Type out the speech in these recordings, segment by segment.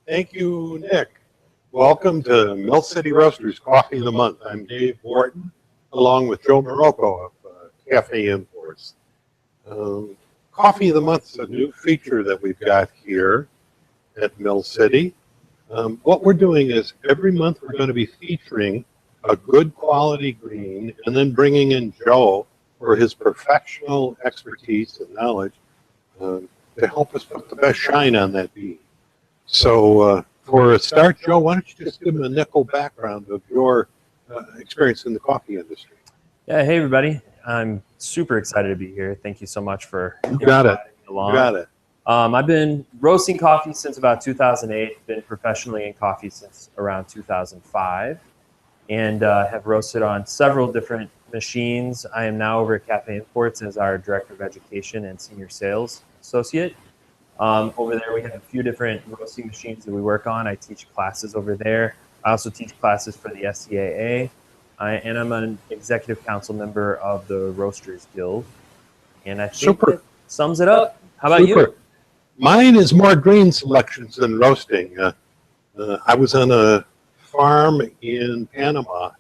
Thank you, Nick. Welcome to Mill City Roasters Coffee of the Month. I'm Dave Borton, along with Joe Marocco of Cafe Imports. Coffee of the Month is a new feature that we've got here at Mill City. What we're doing is every month we're going to be featuring a good quality green and then bringing in Joe for his professional expertise and knowledge to help us put the best shine on that bean. So for a start, Joe, why don't you just give them a nickel background of your experience in the coffee industry? Yeah, hey everybody. I'm super excited to be here. Thank you so much for inviting me along. You got it. I've been roasting coffee since about 2008, been professionally in coffee since around 2005, and have roasted on several different machines. I am now over at Cafe Imports as our Director of Education and Senior Sales Associate. Over there we have a few different roasting machines that we work on. I teach classes over there. I also teach classes for the SCAA, and I'm an executive council member of the Roasters Guild. And I think that sums it up. How about you? Mine is more green selections than roasting. I was on a farm in Panama,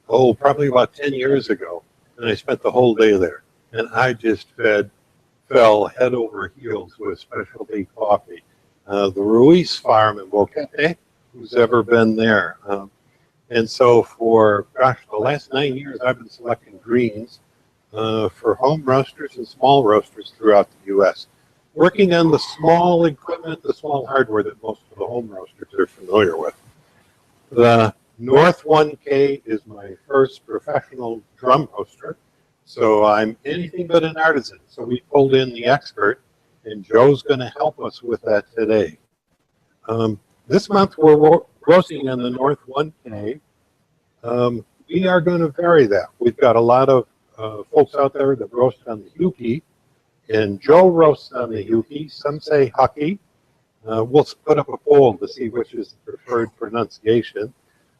probably about 10 years ago, and I spent the whole day there. And I just fell head over heels with specialty coffee. The Ruiz farm in Boquete, who's ever been there. And so for, gosh, the last 9 years, I've been selecting greens for home roasters and small roasters throughout the U.S. Working on the small equipment, the small hardware that most of the home roasters are familiar with. The North 1K is my first professional drum roaster. So I'm anything but an artisan. So we pulled in the expert, and Joe's going to help us with that today. This month we're roasting on the North 1K. We are going to vary that. We've got a lot of folks out there that roast on the Yuki, and Joe roasts on the Yuki. Some say Hucky. We'll put up a poll to see which is the preferred pronunciation.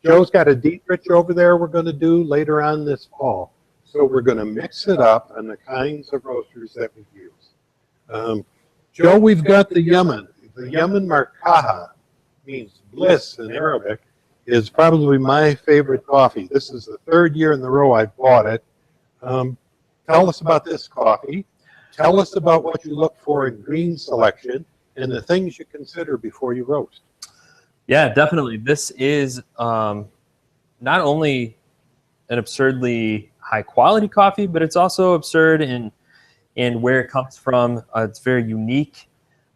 Joe's got a Dietrich over there we're going to do later on this fall. So we're going to mix it up on the kinds of roasters that we use. Joe, we've got the Yemen. The Yemen Marqaha means bliss in Arabic, is probably my favorite coffee. This is the third year in a row I've bought it. Tell us about this coffee. Tell us about what you look for in green selection and the things you consider before you roast. Yeah, definitely. This is not only an absurdly high quality coffee, but it's also absurd in where it comes from. It's very unique.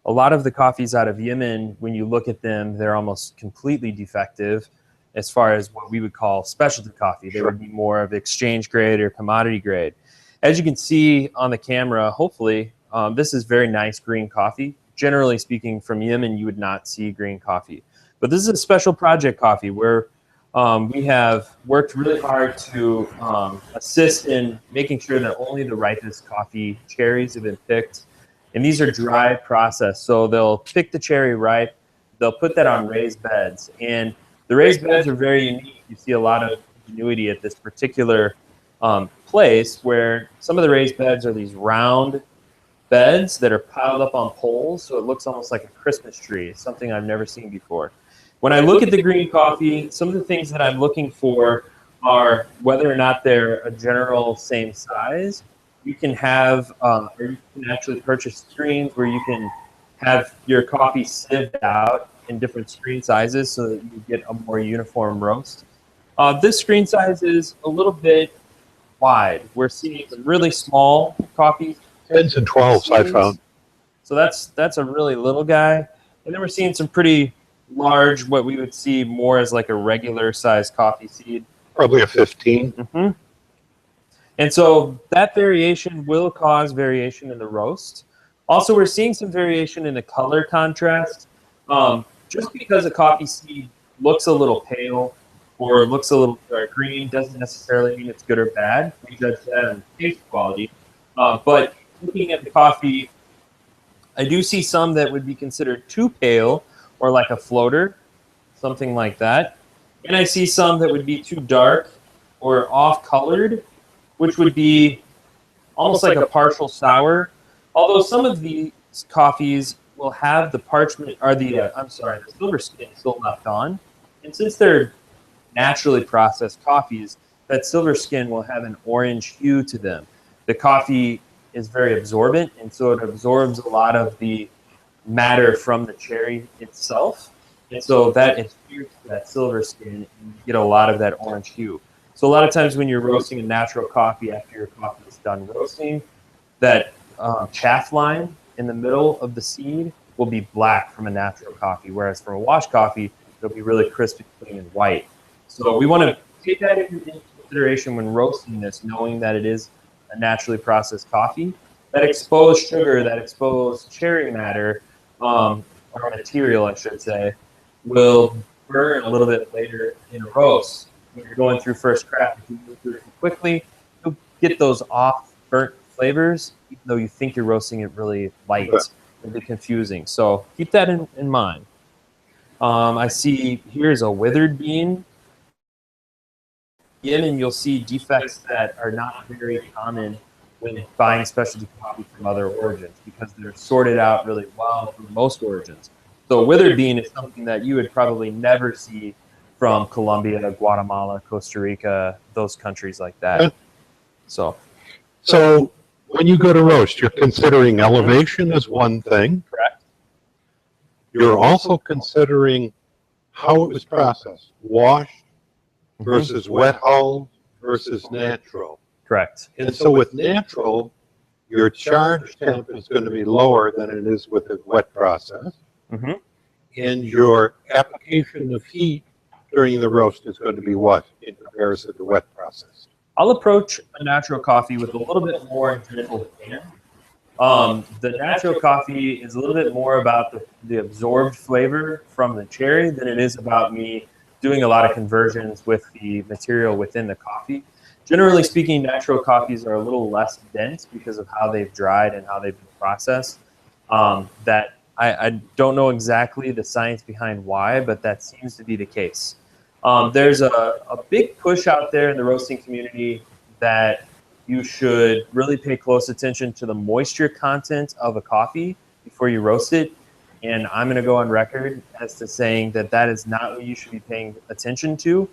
A lot of the coffees out of Yemen, when you look at them, they're almost completely defective as far as what we would call specialty coffee. They would be more of exchange grade or commodity grade. As you can see on the camera, hopefully, this is very nice green coffee. Generally speaking, from Yemen, you would not see green coffee. But this is a special project coffee where we have worked really hard to assist in making sure that only the ripest coffee cherries have been picked. And these are dry processed. So they'll pick the cherry ripe, they'll put that on raised beds. And the raised beds are very unique. You see a lot of ingenuity at this particular place where some of the raised beds are these round beds that are piled up on poles. So it looks almost like a Christmas tree. It's something I've never seen before. When I look at the green coffee, some of the things that I'm looking for are whether or not they're a general same size. You can have, or you can actually purchase screens where you can have your coffee sieved out in different screen sizes so that you get a more uniform roast. This screen size is a little bit wide. We're seeing some really small coffee. 10s and 12s, I found. So that's a really little guy. And then we're seeing some pretty large, what we would see more as like a regular size coffee seed. Probably a 15. Mm-hmm. And so that variation will cause variation in the roast. Also, we're seeing some variation in the color contrast. Just because a coffee seed looks a little pale or looks a little dark green doesn't necessarily mean it's good or bad. We judge that on taste quality. But looking at the coffee, I do see some that would be considered too pale or like a floater, something like that. And I see some that would be too dark or off-colored, which would be almost like a partial sour. Although some of these coffees will have the parchment, or the silver skin still left on. And since they're naturally processed coffees, that silver skin will have an orange hue to them. The coffee is very absorbent, and so it absorbs a lot of the matter from the cherry itself. And so that adheres to that silver skin, and you get a lot of that orange hue. So a lot of times when you're roasting a natural coffee after your coffee is done roasting, that chaff line in the middle of the seed will be black from a natural coffee, whereas from a washed coffee, it'll be really crispy, clean, and white. So we want to take that into consideration when roasting this, knowing that it is a naturally processed coffee. That exposed sugar, that exposed cherry matter, or material, I should say, will burn a little bit later in a roast. When you're going through first craft, if you move through it quickly, you'll get those off burnt flavors, even though you think you're roasting it really light. It'll be confusing. So keep that in mind. I see here's a withered bean. Yemen, you'll see defects that are not very common when buying specialty coffee from other origins because they're sorted out really well from most origins. So withered bean is something that you would probably never see from Colombia, Guatemala, Costa Rica, those countries like that. So when you go to roast, you're considering elevation as one thing. Correct. You're also considering how it was processed, washed versus wet hull versus natural. Correct. And so with natural, your charge temp is going to be lower than it is with a wet process. Mm-hmm. And your application of heat during the roast is going to be what in comparison to wet process? I'll approach a natural coffee with a little bit more gentle hand. The natural coffee is a little bit more about the absorbed flavor from the cherry than it is about me doing a lot of conversions with the material within the coffee. Generally speaking, natural coffees are a little less dense because of how they've dried and how they've been processed. That I don't know exactly the science behind why, but that seems to be the case. There's a big push out there in the roasting community that you should really pay close attention to the moisture content of a coffee before you roast it. And I'm going to go on record as to saying that that is not what you should be paying attention to.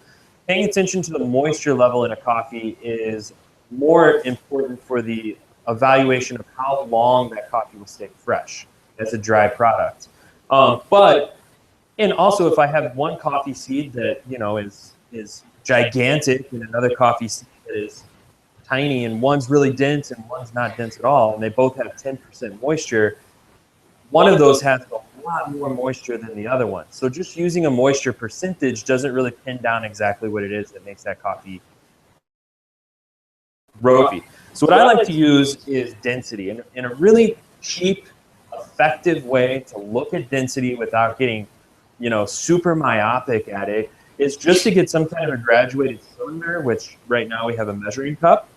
Paying attention to the moisture level in a coffee is more important for the evaluation of how long that coffee will stay fresh as a dry product. And also if I have one coffee seed that, you know, is gigantic and another coffee seed that is tiny and one's really dense and one's not dense at all, and they both have 10% moisture, one of those has a lot more moisture than the other one. So just using a moisture percentage doesn't really pin down exactly what it is that makes that coffee roasty. So what I like to use is density. And in a really cheap, effective way to look at density without getting, you know, super myopic at it is just to get some kind of a graduated cylinder, which right now we have a measuring cup.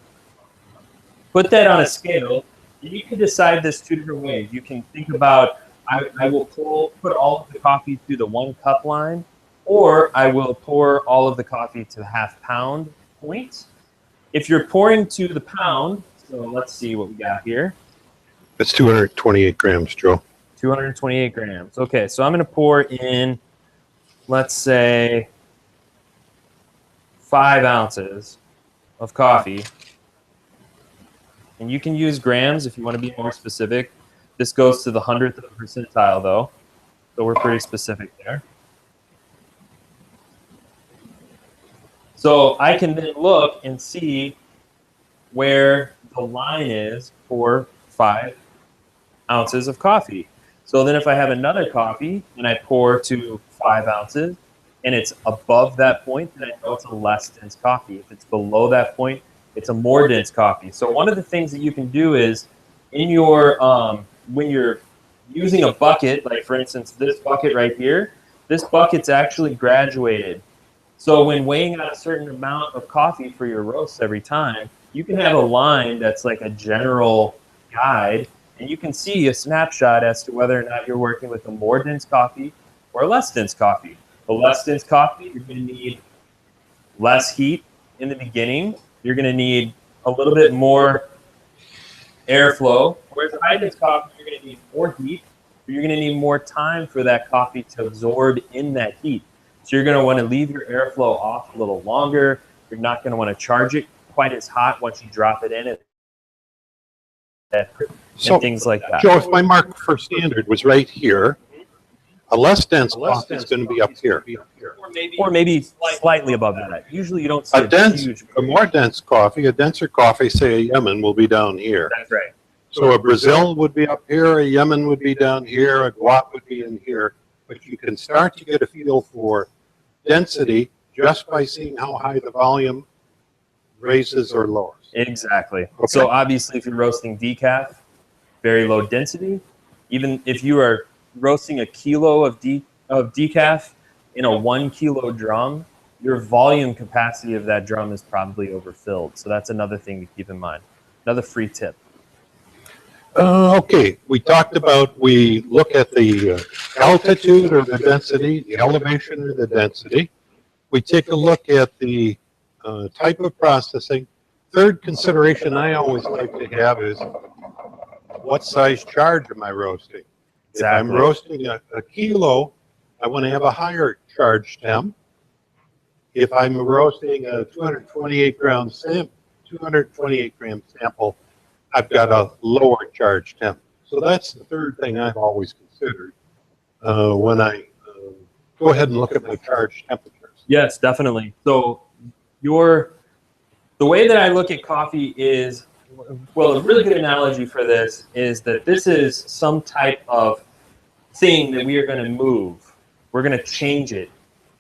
Put that on a scale. And you can decide this two different ways. You can think about, I will put all of the coffee through the 1 cup line, or I will pour all of the coffee to the ½ pound point. If you're pouring to the pound, so let's see what we got here. That's 228 grams, Joe. 228 grams. Okay, so I'm going to pour in, let's say, 5 ounces of coffee. And you can use grams if you want to be more specific. This goes to the 100th of a percentile, though. So we're pretty specific there. So I can then look and see where the line is for 5 ounces of coffee. So then if I have another coffee and I pour to 5 ounces and it's above that point, then I know it's a less dense coffee. If it's below that point, it's a more dense coffee. So one of the things that you can do is in your, when you're using a bucket, like for instance, this bucket right here, this bucket's actually graduated. So when weighing out a certain amount of coffee for your roast every time, you can have a line that's like a general guide, and you can see a snapshot as to whether or not you're working with a more dense coffee or a less dense coffee. A less dense coffee, you're going to need less heat in the beginning. You're going to need a little bit more airflow. Whereas a high dense coffee, you're going to need more heat but you're going to need more time for that coffee to absorb in that heat. So you're going to want to leave your airflow off a little longer. You're not going to want to charge it quite as hot once you drop it in, and things like that. Joe, if my mark for standard was right here, a less dense coffee is going to be up here. Or maybe slightly above that. Usually you don't see A more dense coffee, a denser coffee, say a Yemen, will be down here. That's right. So a Brazil would be up here, a Yemen would be down here, a Guat would be in here. But you can start to get a feel for density just by seeing how high the volume raises or lowers. Exactly. Okay. So obviously if you're roasting decaf, very low density. Even if you are roasting a kilo of decaf in a 1 kilo drum, your volume capacity of that drum is probably overfilled. So that's another thing to keep in mind. Another free tip. Okay, we talked about, we look at the altitude or the density, the elevation or the density. We take a look at the type of processing. Third consideration I always like to have is what size charge am I roasting? Exactly. If I'm roasting a kilo, I want to have a higher charge temp. If I'm roasting a 228 gram sample, I've got a lower charge temp. So that's the third thing I've always considered when I go ahead and look at my charge temperatures. Yes, definitely. So the way that I look at coffee is, well, a really good analogy for this is that this is some type of thing that we are going to move. We're going to change it.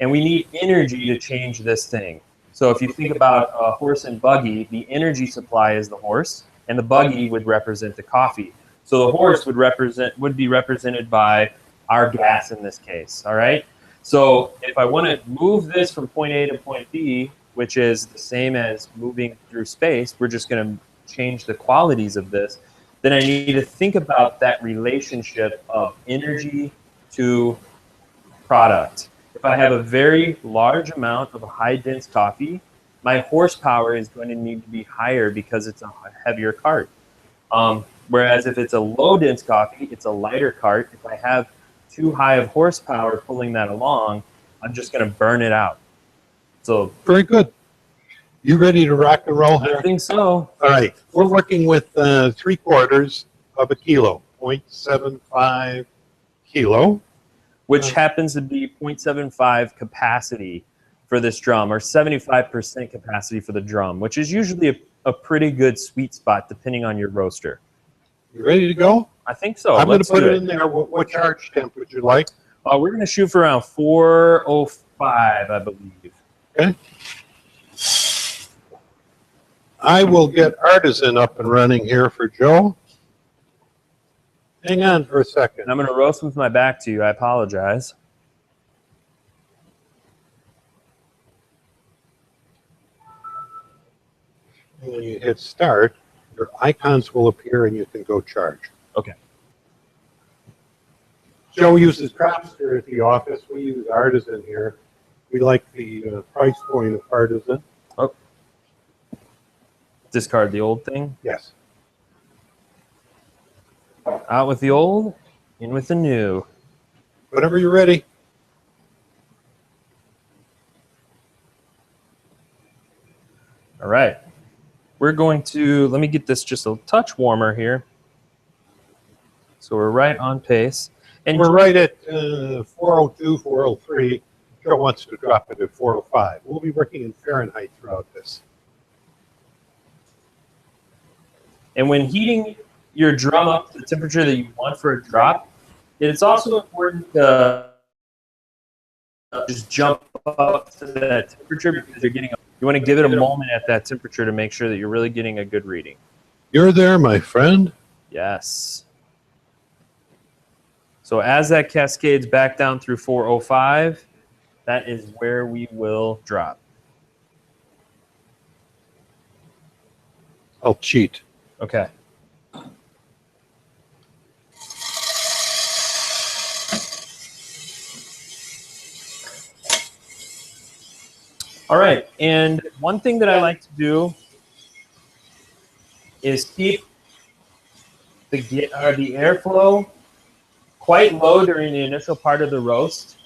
And we need energy to change this thing. So if you think about a horse and buggy, the energy supply is the horse, and the buggy would represent the coffee. So the horse would be represented by our gas in this case, all right? So if I want to move this from point A to point B, which is the same as moving through space, we're just going to change the qualities of this, then I need to think about that relationship of energy to product. If I have a very large amount of a high dense coffee, my horsepower is going to need to be higher because it's a heavier cart. Whereas if it's a low dense coffee, it's a lighter cart. If I have too high of horsepower pulling that along, I'm just going to burn it out. So very good. You ready to rock and roll here? I think so. All right. We're working with 3/4 of a kilo, 0.75 kilo. Which happens to be 0.75 capacity for this drum, or 75% capacity for the drum, which is usually a pretty good sweet spot depending on your roaster. You ready to go? I think so. I'm going to put it in there. What charge temp would you like? We're going to shoot for around 405, I believe. Okay. I will get Artisan up and running here for Joe. Hang on for a second. I'm going to roast with my back to you. I apologize. And when you hit start, your icons will appear and you can go charge. Okay. Joe uses Cropster at the office. We use Artisan here. We like the price point of Artisan. Oh. Discard the old thing? Yes. Out with the old, in with the new. Whenever you're ready. All right. We're going to, let me get this just a touch warmer here. So we're right on pace. And we're right at 402, 403. Joe wants to drop it at 405. We'll be working in Fahrenheit throughout this. And when heating your drum up to the temperature that you want for a drop, it's also important to just jump up to that temperature because you want to give it a moment at that temperature to make sure that you're really getting a good reading. You're there, my friend. Yes. So as that cascades back down through 405, that is where we will drop. I'll cheat. Okay. All right, and one thing that I like to do is keep the airflow quite low during the initial part of the roast.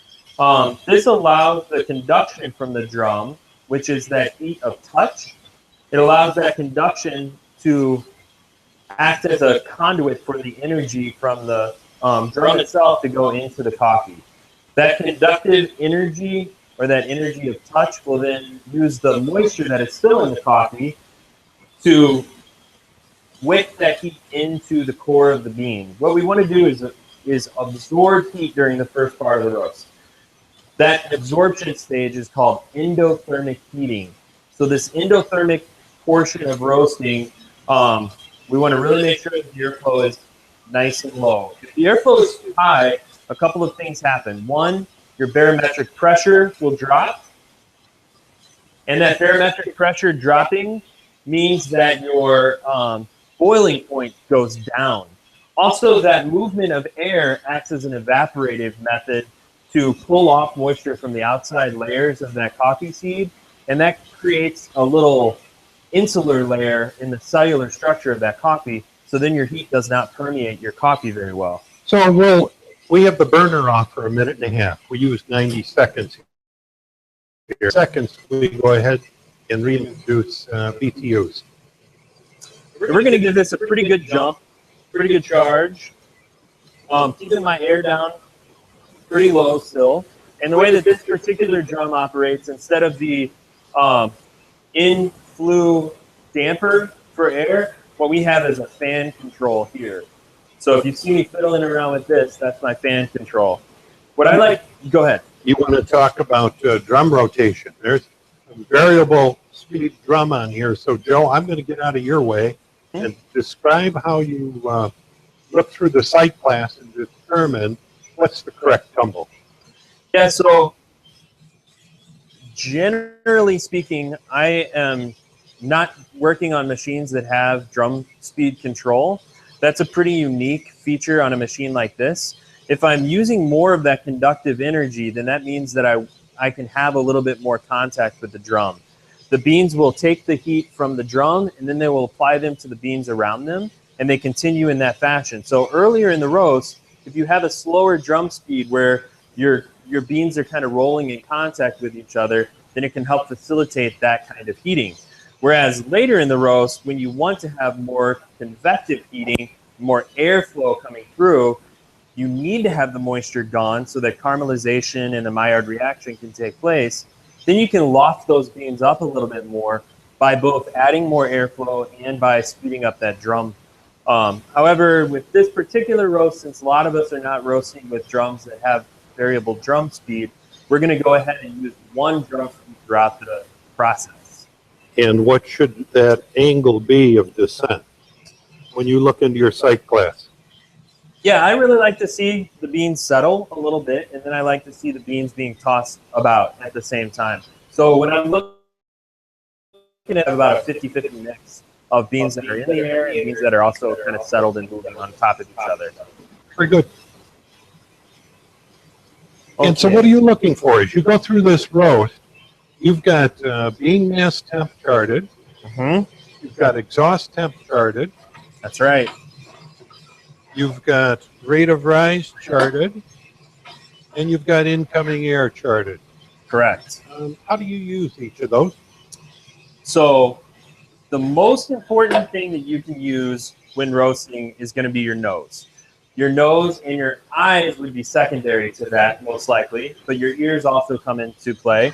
This allows the conduction from the drum, which is that heat of touch. It allows that conduction to act as a conduit for the energy from the drum itself to go into the coffee. That conductive energy, or that energy of touch, will then use the moisture that is still in the coffee to wick that heat into the core of the bean. What we want to do is absorb heat during the first part of the roast. That absorption stage is called endothermic heating. So this endothermic portion of roasting, we want to really make sure that the airflow is nice and low. If the airflow is too high, a couple of things happen. One, your barometric pressure will drop. And that barometric pressure dropping means that your boiling point goes down. Also, that movement of air acts as an evaporative method to pull off moisture from the outside layers of that coffee seed, and that creates a little insular layer in the cellular structure of that coffee, so then your heat does not permeate your coffee very well. So we have the burner off for a minute and a half. We use 90 seconds here. Seconds, we go ahead and reintroduce BTUs. We're going to give this a pretty good jump, pretty good charge, keeping my air down pretty low still. And the way that this particular drum operates, instead of the in-flue damper for air, what we have is a fan control here. So if you see me fiddling around with this, that's my fan control. What I like, go ahead. You want to talk about drum rotation. There's a variable speed drum on here. So Joe, I'm going to get out of your way and describe how you look through the sight class and determine what's the correct tumble. Yeah, so generally speaking, I am not working on machines that have drum speed control. That's a pretty unique feature on a machine like this. If I'm using more of that conductive energy, then that means that I can have a little bit more contact with the drum. The beans will take the heat from the drum, and then they will apply them to the beans around them, and they continue in that fashion. So earlier in the roast, if you have a slower drum speed where your beans are kind of rolling in contact with each other, then it can help facilitate that kind of heating. Whereas later in the roast, when you want to have more convective heating, more airflow coming through, you need to have the moisture gone so that caramelization and the Maillard reaction can take place. Then you can loft those beans up a little bit more by both adding more airflow and by speeding up that drum. However, with this particular roast, since a lot of us are not roasting with drums that have variable drum speed, we're going to go ahead and use one drum speed throughout the process. And what should that angle be of descent when you look into your sight class? Yeah, I really like to see the beans settle a little bit, and then I like to see the beans being tossed about at the same time. So when I'm looking at about a 50-50 mix of beans that are in the air and beans that are also kind of settled and moving on top of each other. Very good. Okay. And so what are you looking for? As you go through this roast, you've got bean mass temp charted. You've got exhaust temp charted. That's right. You've got rate of rise charted. And you've got incoming air charted. Correct. How do you use each of those? So the most important thing that you can use when roasting is going to be your nose. Your nose and your eyes would be secondary to that, most likely, but your ears also come into play.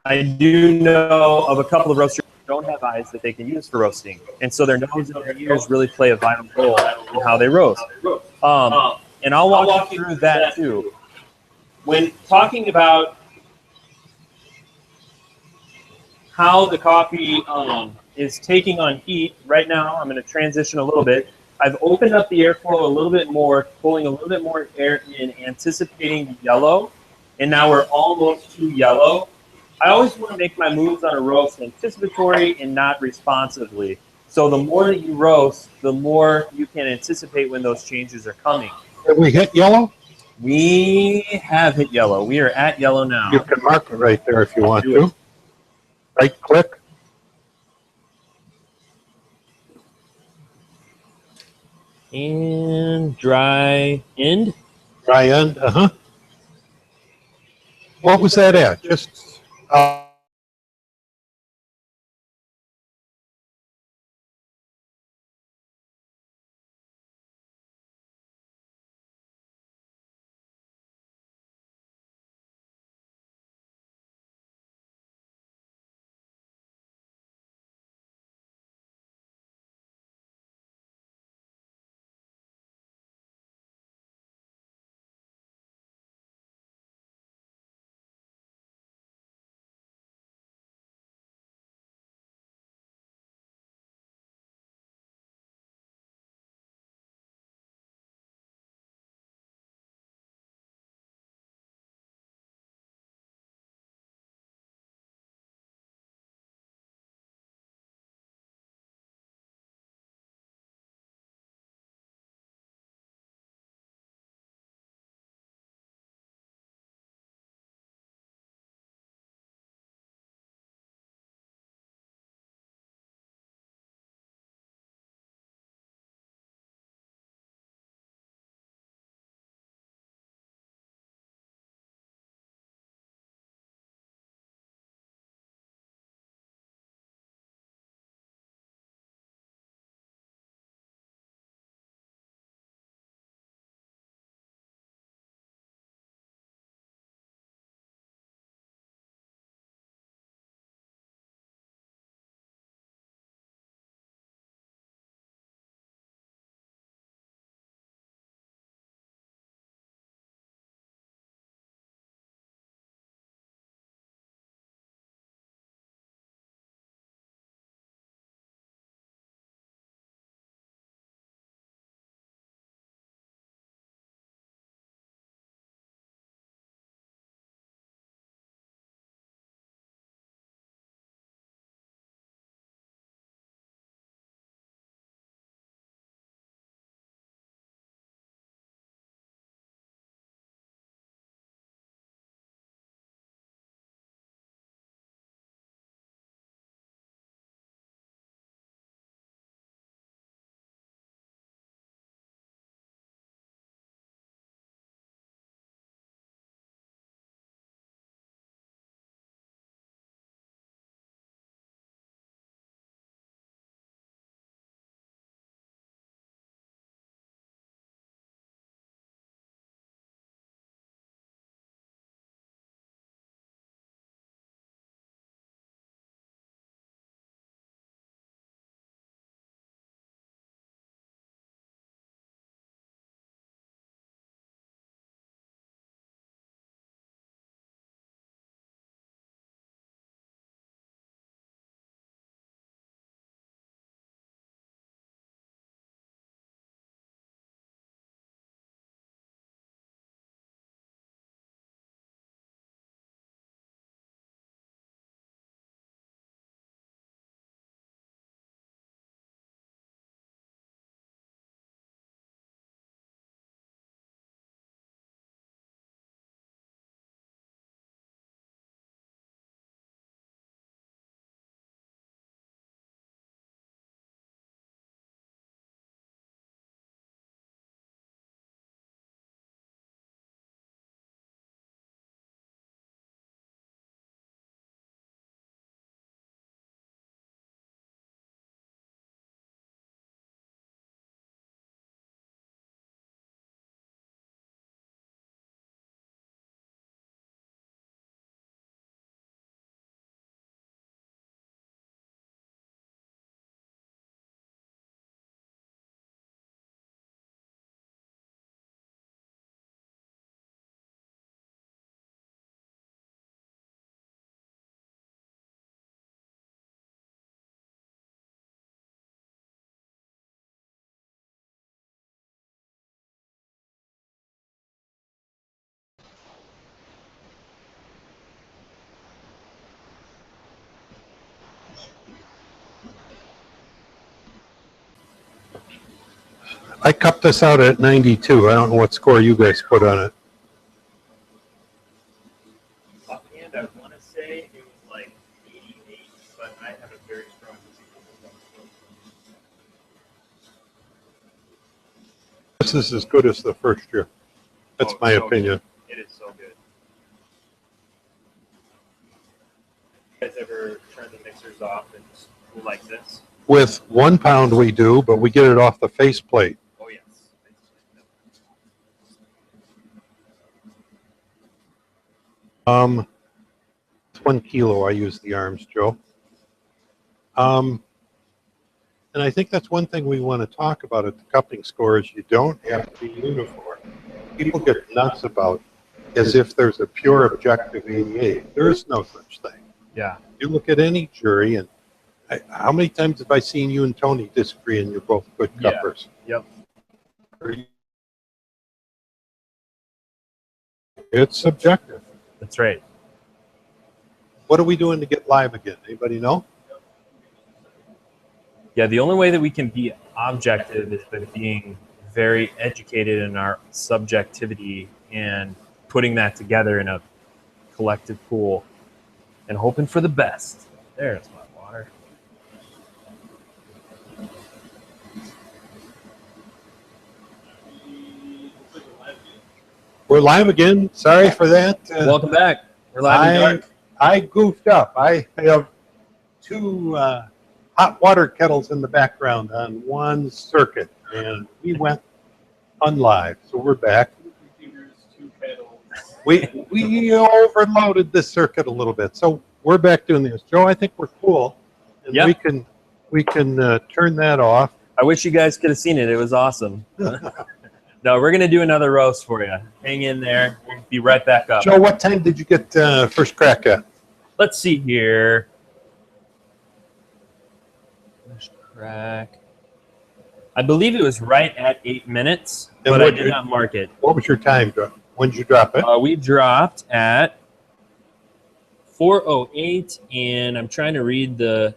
I do know of a couple of roasters who don't have eyes that they can use for roasting, and so their nose and their ears really play a vital role in how they roast. And I'll walk you through that too. When talking about how the coffee is taking on heat, right now I'm going to transition a little bit. I've opened up the airflow a little bit more, pulling a little bit more air in, anticipating the yellow, and now we're almost to yellow. I always want to make my moves on a roast anticipatory and not responsively. So the more that you roast, the more you can anticipate when those changes are coming. Have we hit yellow? We have hit yellow. We are at yellow now. You can mark it right there if you want to. Right click. And dry end. Dry end. What was that at? Just I cupped this out at 92. I don't know what score you guys put on it. Offhand, I want to say it was like 88, but I have a very strong This is as good as the first year. That's my opinion. It is so good. You guys ever turn the mixers off and just go like this? With 1 pound we do, but we get it off the faceplate. Oh, yes. It's 1 kilo I use the arms, Joe. And I think that's one thing we want to talk about at the cupping score is you don't have to be uniform. People get nuts about as if there's a pure objective 88. There is no such thing. Yeah. You look at any jury, and how many times have I seen you and Tony disagree and you're both good cuppers? Yep. It's subjective. That's right. What are we doing to get live again? Anybody know? Yeah, the only way that we can be objective is by being very educated in our subjectivity and putting that together in a collective pool and hoping for the best. There's my water. We're live again. Sorry for that. Welcome back. We're live in dark. I goofed up. I have 2 hot water kettles in the background on one circuit, and we went unlive. So we're back. We overloaded this circuit a little bit, so we're back doing this. Joe, I think we're cool, and Yep. we can turn that off. I wish you guys could have seen it. It was awesome. No, we're going to do another roast for you. Hang in there. We'll be right back up. Joe, what time did you get first crack at? Let's see here. First crack. I believe it was right at 8 minutes, And but I what did you- not mark it. What was your time, Joe? When did you drop it? We dropped at 4:08, and I'm trying to read the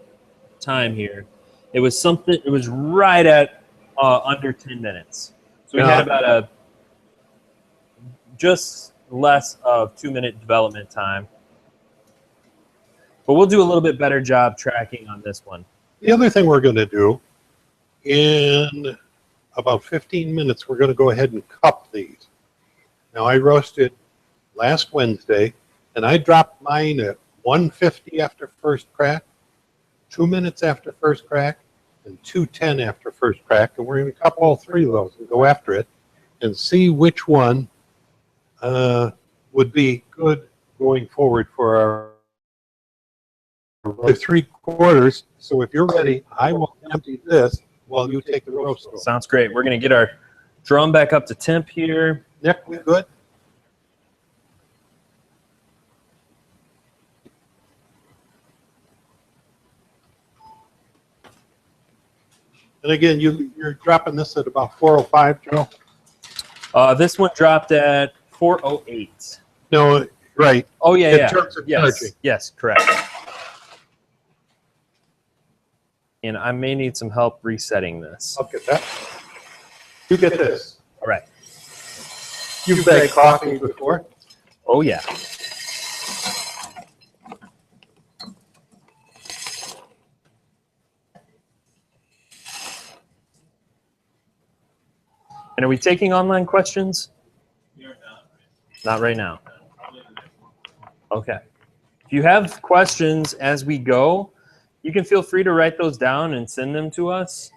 time here. It was something. It was right at under 10 minutes. So we had about a just less of 2-minute development time. But we'll do a little bit better job tracking on this one. The other thing we're going to do, in about 15 minutes, we're going to go ahead and cup these. Now, I roasted last Wednesday, and I dropped mine at 150 after first crack, 2 minutes after first crack, and 210 after first crack. And we're going to cup all 3 of those and go after it and see which one would be good going forward for our 3/4. So if you're ready, I will empty this while you take the roast. Sounds great. We're going to get our drum back up to temp here. Nick, we good? And again, you're dropping this at about 4:05, Joe? This one dropped at 4:08. No, right. Oh, yeah, In yeah. terms of Yes, charging. yes, correct. And I may need some help resetting this. I'll get that. You get this. All right. You've bagged coffee before? Oh, yeah. And are we taking online questions? Not right now. Okay. If you have questions as we go, you can feel free to write those down and send them to us.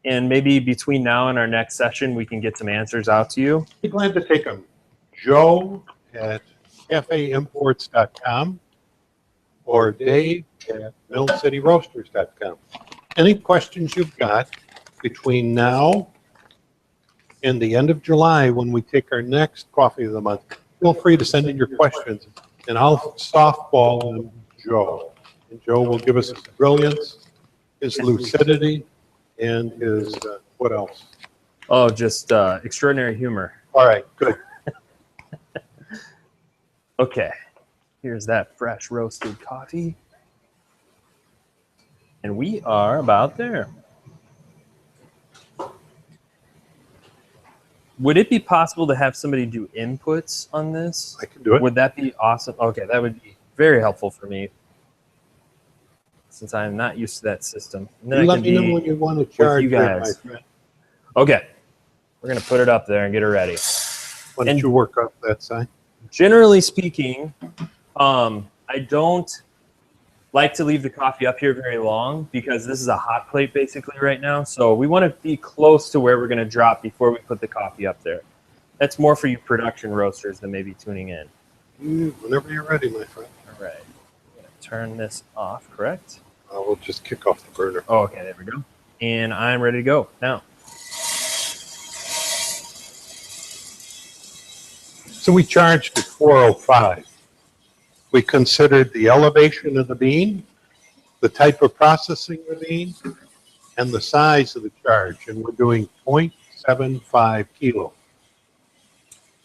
And maybe between now and our next session, we can get some answers out to you. Be glad to take them. Joe at cafeimports.com or Dave at millcityroasters.com. Any questions you've got between now and the end of July when we take our next coffee of the month, feel free to send in your questions and I'll softball them to Joe. And Joe will give us his brilliance, his lucidity, and his, what else? Oh, just extraordinary humor. All right, good. Okay, here's that fresh roasted coffee. And we are about there. Would it be possible to have somebody do inputs on this? I can do it. Would that be awesome? Okay, that would be very helpful for me since I'm not used to that system. And then You I let can me know be when you want to charge you it, my guys. friend. Okay. We're going to put it up there and get it ready. Why don't you work up that side? Generally speaking, I don't like to leave the coffee up here very long because this is a hot plate basically right now. So we want to be close to where we're going to drop before we put the coffee up there. That's more for you production roasters than maybe tuning in. Whenever you're ready, my friend. All right. I'm going to turn this off, correct? We'll just kick off the burner. Oh, okay, there we go. And I'm ready to go now. So we charged at 405. We considered the elevation of the bean, the type of processing of the bean, and the size of the charge. And we're doing 0.75 kilo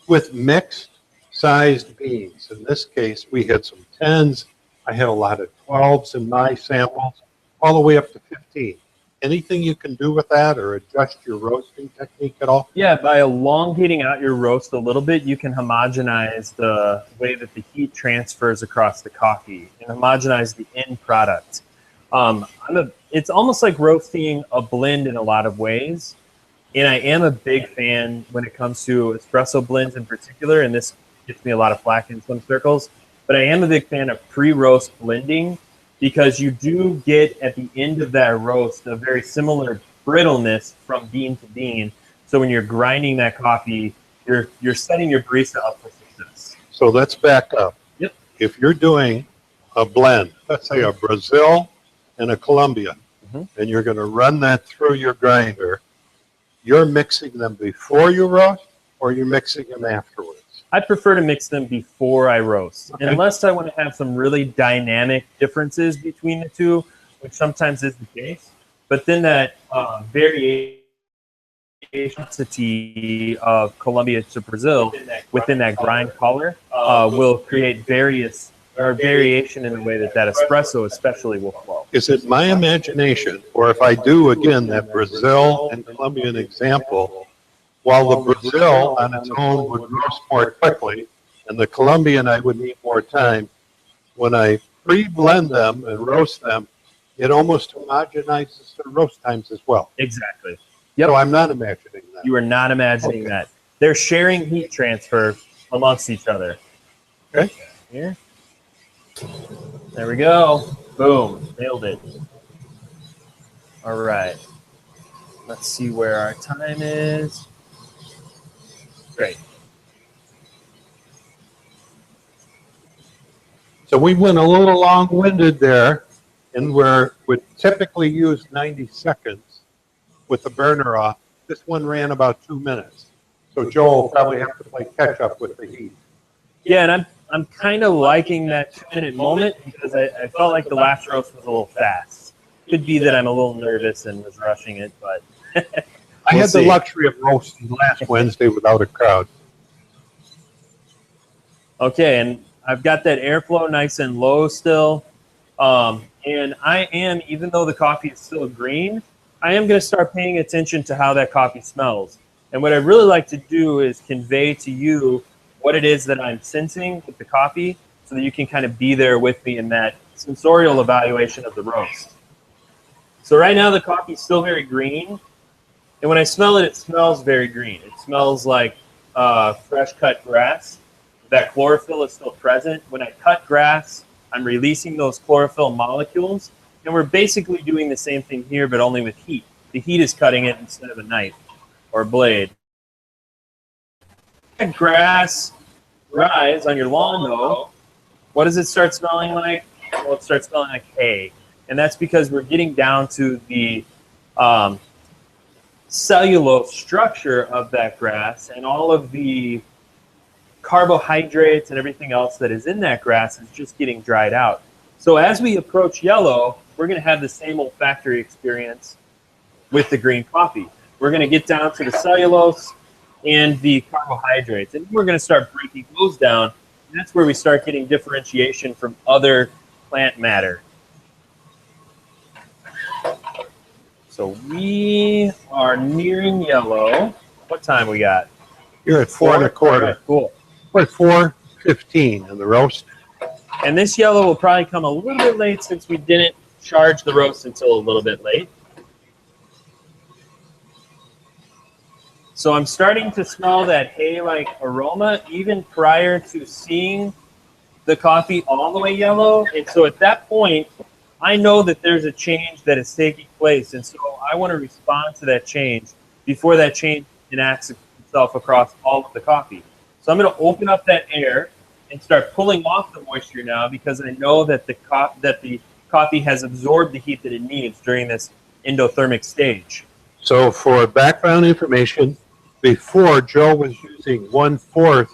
with mixed sized beans. In this case, we had some 10s. I had a lot of 12s in my samples, all the way up to 15. Anything you can do with that or adjust your roasting technique at all? Yeah, by elongating out your roast a little bit, you can homogenize the way that the heat transfers across the coffee and homogenize the end product. It's almost like roasting a blend in a lot of ways. And I am a big fan when it comes to espresso blends in particular, and this gets me a lot of flack in some circles, but I am a big fan of pre-roast blending because you do get at the end of that roast a very similar brittleness from bean to bean. So when you're grinding that coffee, you're setting your barista up for success. So let's back up. Yep. If you're doing a blend, let's say a Brazil and a Colombia, and you're going to run that through your grinder, you're mixing them before you roast or you're mixing them afterwards? I prefer to mix them before I roast, okay, unless I want to have some really dynamic differences between the two, which sometimes is the case. But then that variation of Colombia to Brazil within that grind color will create variation in the way that espresso especially will flow. Is it my imagination, or if I do, again, that Brazil and Colombian example, while the Brazil on its own would roast more quickly, and the Colombian I would need more time, when I pre-blend them and roast them, it almost homogenizes the roast times as well. Exactly. Yep. So I'm not imagining that. You are not imagining that. They're sharing heat transfer amongst each other. Okay. Here. There we go. Boom. Nailed it. All right. Let's see where our time is. Great. So we went a little long-winded there, and we typically use 90 seconds with the burner off. This one ran about 2 minutes. So Joel will probably have to play catch-up with the heat. Yeah, and I'm kind of liking that 2-minute moment because I felt like the last roast was a little fast. Could be that I'm a little nervous and was rushing it, but I had the luxury of roasting last Wednesday without a crowd. Okay, and I've got that airflow nice and low still. And I am, even though the coffee is still green, I am going to start paying attention to how that coffee smells. And what I really like to do is convey to you what it is that I'm sensing with the coffee so that you can kind of be there with me in that sensorial evaluation of the roast. So right now the coffee is still very green. And when I smell it, it smells very green. It smells like fresh cut grass. That chlorophyll is still present. When I cut grass, I'm releasing those chlorophyll molecules. And we're basically doing the same thing here, but only with heat. The heat is cutting it instead of a knife or a blade. Grass rise on your lawn, though. What does it start smelling like? Well, it starts smelling like hay. And that's because we're getting down to the cellulose structure of that grass, and all of the carbohydrates and everything else that is in that grass is just getting dried out. So as we approach yellow, we're going to have the same olfactory experience with the green coffee. We're going to get down to the cellulose and the carbohydrates, and we're going to start breaking those down. And that's where we start getting differentiation from other plant matter. So we are nearing yellow. What time we got? You're at 4 1/4. Right, cool. We're at 4:15 in the roast. And this yellow will probably come a little bit late since we didn't charge the roast until a little bit late. So I'm starting to smell that hay-like aroma even prior to seeing the coffee all the way yellow. And so at that point, I know that there's a change that is taking place. And so I want to respond to that change before that change enacts itself across all of the coffee. So I'm going to open up that air and start pulling off the moisture now, because I know that the coffee has absorbed the heat that it needs during this endothermic stage. So for background information, before Joe was using 1/4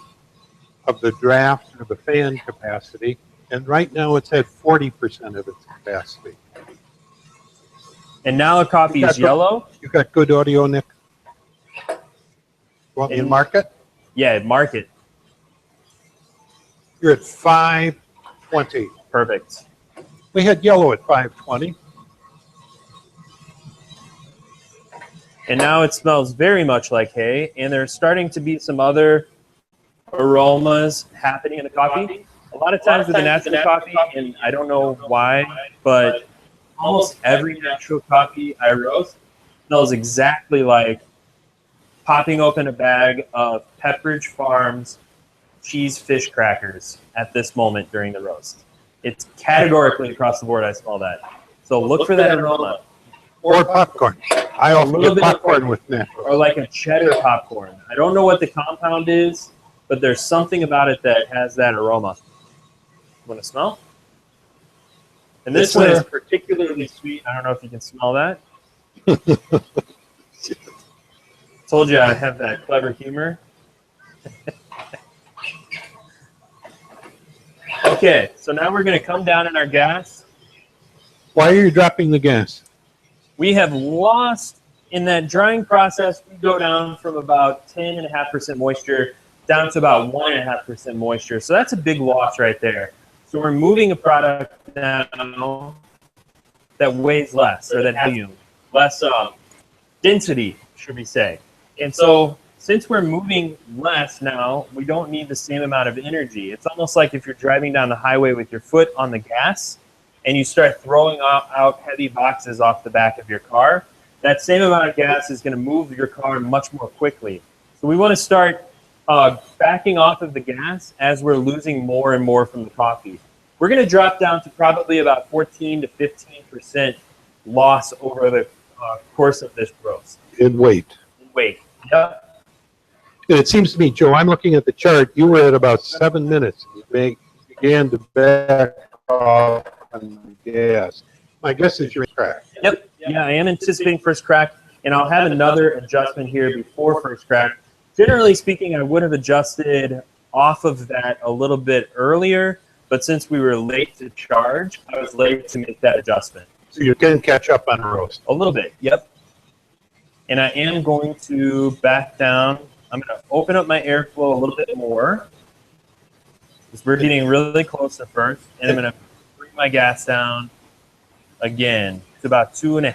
of the draft or the fan capacity, and right now it's at 40% of its capacity. And now the coffee is yellow. You got good audio, Nick? Want me to mark it? Yeah, mark it. You're at 520. Perfect. We had yellow at 520. And now it smells very much like hay, and there's starting to be some other aromas happening in the coffee. A lot of times with the natural coffee, and I don't know why, but almost every natural coffee I roast smells exactly like popping open a bag of Pepperidge Farms cheese fish crackers at this moment during the roast. It's categorically across the board I smell that. So look for that aroma. Or popcorn. I often get popcorn with natural. Or like a cheddar popcorn. I don't know what the compound is, but there's something about it that has that aroma. Want to smell? And this one is particularly sweet. I don't know if you can smell that. Told you I have that clever humor. Okay, so now we're going to come down in our gas. Why are you dropping the gas? We have lost, in that drying process, we go down from about 10.5% moisture down to about 1.5% moisture. So that's a big loss right there. So we're moving a product now that weighs less, or that has less density, should we say. And so since we're moving less now, we don't need the same amount of energy. It's almost like if you're driving down the highway with your foot on the gas and you start throwing out heavy boxes off the back of your car, that same amount of gas is going to move your car much more quickly. So we want to start backing off of the gas as we're losing more and more from the coffee. We're going to drop down to probably about 14 to 15% loss over the course of this roast. In weight. In weight. Yep. And it seems to me, Joe, I'm looking at the chart. You were at about 7 minutes. You began to back off on the gas. My guess is your crack. Yep. Yeah, I am anticipating first crack, and I'll have another adjustment here before first crack. Generally speaking, I would have adjusted off of that a little bit earlier, but since we were late to charge, I was late to make that adjustment. So you can catch up on roast. A little bit, yep. And I am going to back down. I'm going to open up my airflow a little bit more, because we're getting really close to first, and I'm going to bring my gas down again to about 2.5.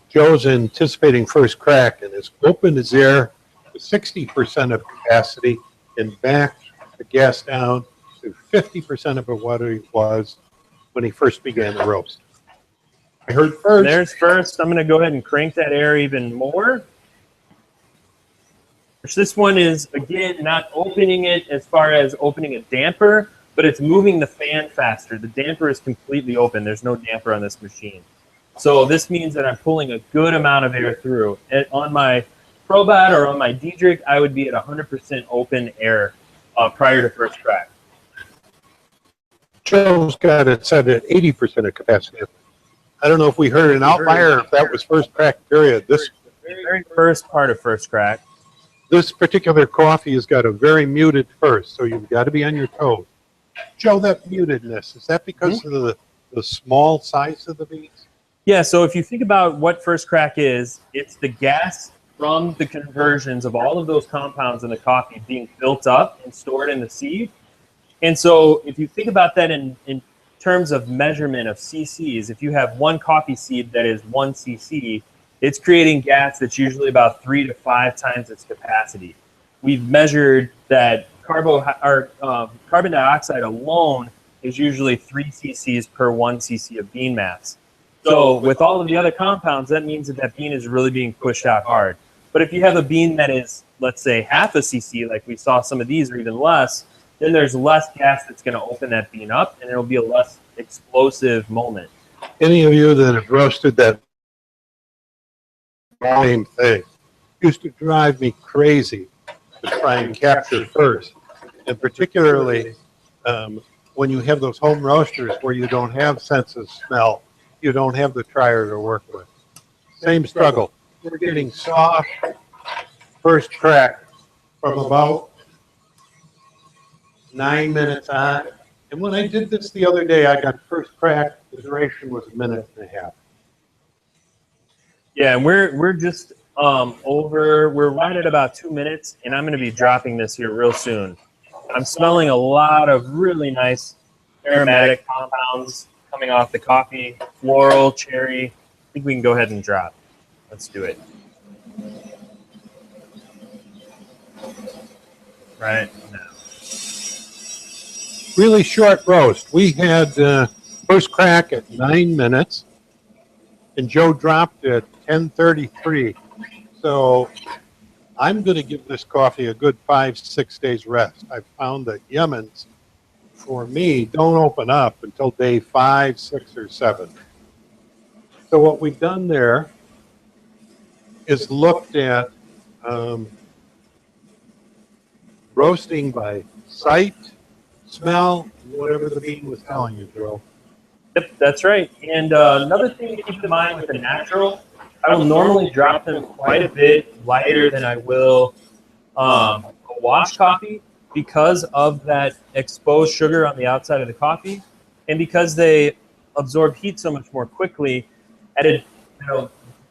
Joe's anticipating first crack and has opened his air to 60% of capacity and backed the gas down to 50% of what it was when he first began the roast. I heard first. There's first. I'm going to go ahead and crank that air even more. This one is, again, not opening it as far as opening a damper, but it's moving the fan faster. The damper is completely open. There's no damper on this machine. So this means that I'm pulling a good amount of air through. On my Probot or on my Diedrich, I would be at 100% open air prior to first crack. Joe's got it set at 80% of capacity. I don't know if we heard an outlier or if that was first crack period. The very first part of first crack. This particular coffee has got a very muted first, so you've got to be on your toes. Joe, that mutedness, is that because of the small size of the beans? Yeah, so if you think about what first crack is, it's the gas from the conversions of all of those compounds in the coffee being built up and stored in the seed. And so if you think about that in terms of measurement of cc's, if you have one coffee seed that is 1 cc, it's creating gas that's usually about 3 to 5 times its capacity. We've measured that carbon dioxide alone is usually 3 cc's per 1 cc of bean mass. So with all of the other compounds, that means that bean is really being pushed out hard. But if you have a bean that is, let's say, half a cc, like we saw some of these, or even less, then there's less gas that's going to open that bean up, and it'll be a less explosive moment. Any of you that have roasted that same thing used to drive me crazy to try and capture first, and particularly when you have those home roasters where you don't have sense of smell, you don't have the trier to work with. Same struggle. We're getting soft first crack from about 9 minutes on. And when I did this the other day, I got first crack. The duration was 1.5 minutes. Yeah, and we're just we're right at about 2 minutes, and I'm going to be dropping this here real soon. I'm smelling a lot of really nice aromatic compounds coming off the coffee, floral, cherry. I think we can go ahead and drop. Let's do it. Right now. Really short roast. We had first crack at 9 minutes, and Joe dropped at 10:33. So I'm going to give this coffee a good 5-6 days rest. I've found that Yemen's, for me, don't open up until day 5, 6, or 7. So what we've done there is looked at roasting by sight, smell, whatever the bean was telling you, Joe. Yep, that's right. And another thing to keep in mind with the natural, I will normally drop them quite a bit lighter than I will a wash coffee because of that exposed sugar on the outside of the coffee, and because they absorb heat so much more quickly. At a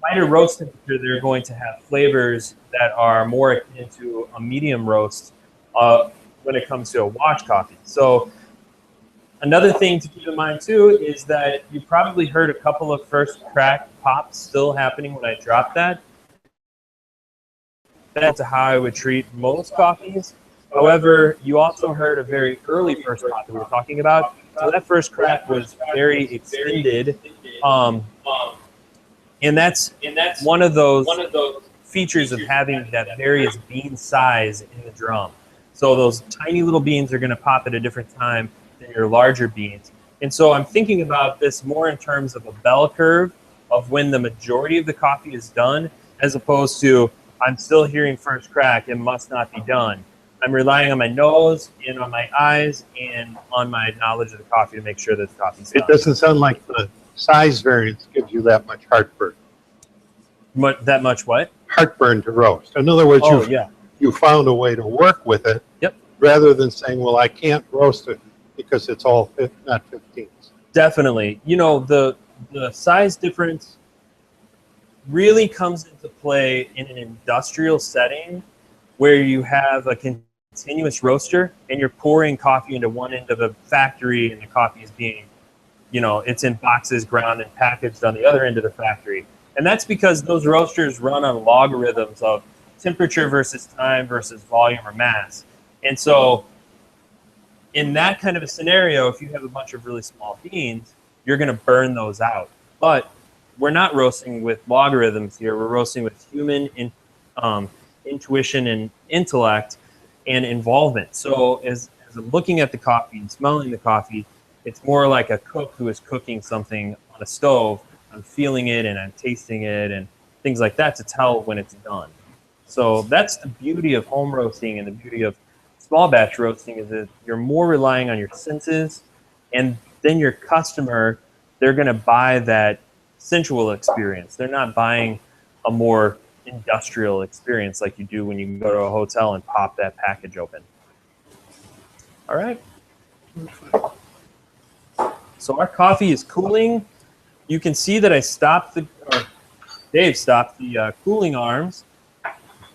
lighter roast temperature, they're going to have flavors that are more akin to a medium roast when it comes to a wash coffee. So another thing to keep in mind too is that you probably heard a couple of first crack pops still happening when I dropped that. That's how I would treat most coffees. However, you also heard a very early first pop that we were talking about. So that first crack was very extended. And that's one of those features of having that various bean size in the drum. So those tiny little beans are going to pop at a different time than your larger beans. And so I'm thinking about this more in terms of a bell curve of when the majority of the coffee is done, as opposed to I'm still hearing first crack, it must not be done. I'm relying on my nose and on my eyes and on my knowledge of the coffee to make sure that the coffee's done. It doesn't sound like the size variance gives you that much heartburn. That much what? Heartburn to roast. In other words, you found a way to work with it. Yep. Rather than saying, well, I can't roast it because it's all not 15s. Definitely. You know, the size difference really comes into play in an industrial setting where you have a continuous roaster and you're pouring coffee into one end of a factory and the coffee is being, it's in boxes, ground, and packaged on the other end of the factory. And that's because those roasters run on logarithms of temperature versus time versus volume or mass. And so in that kind of a scenario, if you have a bunch of really small beans, you're going to burn those out. But we're not roasting with logarithms here. We're roasting with human intuition and intellect and involvement. So as I'm looking at the coffee and smelling the coffee, it's more like a cook who is cooking something on a stove. I'm feeling it and I'm tasting it and things like that to tell when it's done. So that's the beauty of home roasting, and the beauty of small batch roasting is that you're more relying on your senses, and then your customer, they're going to buy that sensual experience. They're not buying a more industrial experience like you do when you go to a hotel and pop that package open. All right. So our coffee is cooling. You can see that Dave stopped the cooling arms.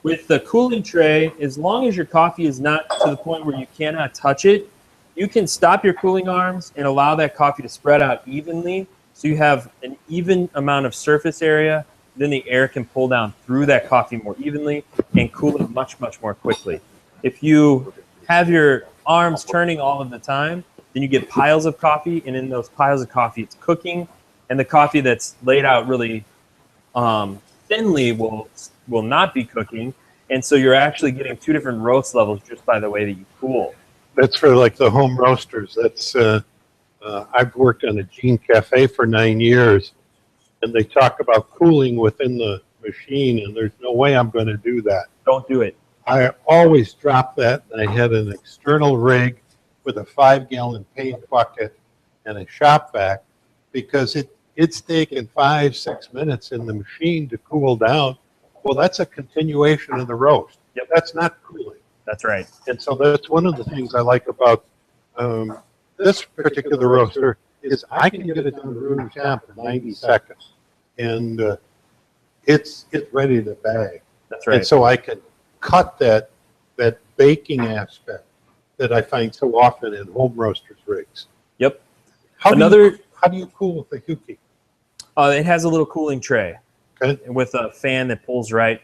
With the cooling tray, as long as your coffee is not to the point where you cannot touch it, you can stop your cooling arms and allow that coffee to spread out evenly, so you have an even amount of surface area. Then the air can pull down through that coffee more evenly and cool it much, much more quickly. If you have your arms turning all of the time, then you get piles of coffee, and in those piles of coffee, it's cooking, and the coffee that's laid out really thinly will not be cooking. And so you're actually getting two different roast levels just by the way that you cool. That's for like the home roasters. That's I've worked on a Gene Cafe for 9 years, and they talk about cooling within the machine, and there's no way I'm going to do that. Don't do it. I always drop that. I had an external rig with a 5-gallon paint bucket and a shop vac because it's taken 5-6 minutes in the machine to cool down. Well, that's a continuation of the roast. Yep. That's not cooling. That's right. And so that's one of the things I like about this particular roaster is I can get it down to room temp in 90 seconds, and it's ready to bag. That's right. And so I can cut that baking aspect that I find so often in home roasters rigs. Yep. How do you cool with the Huki? It has a little cooling tray. Okay. With a fan that pulls right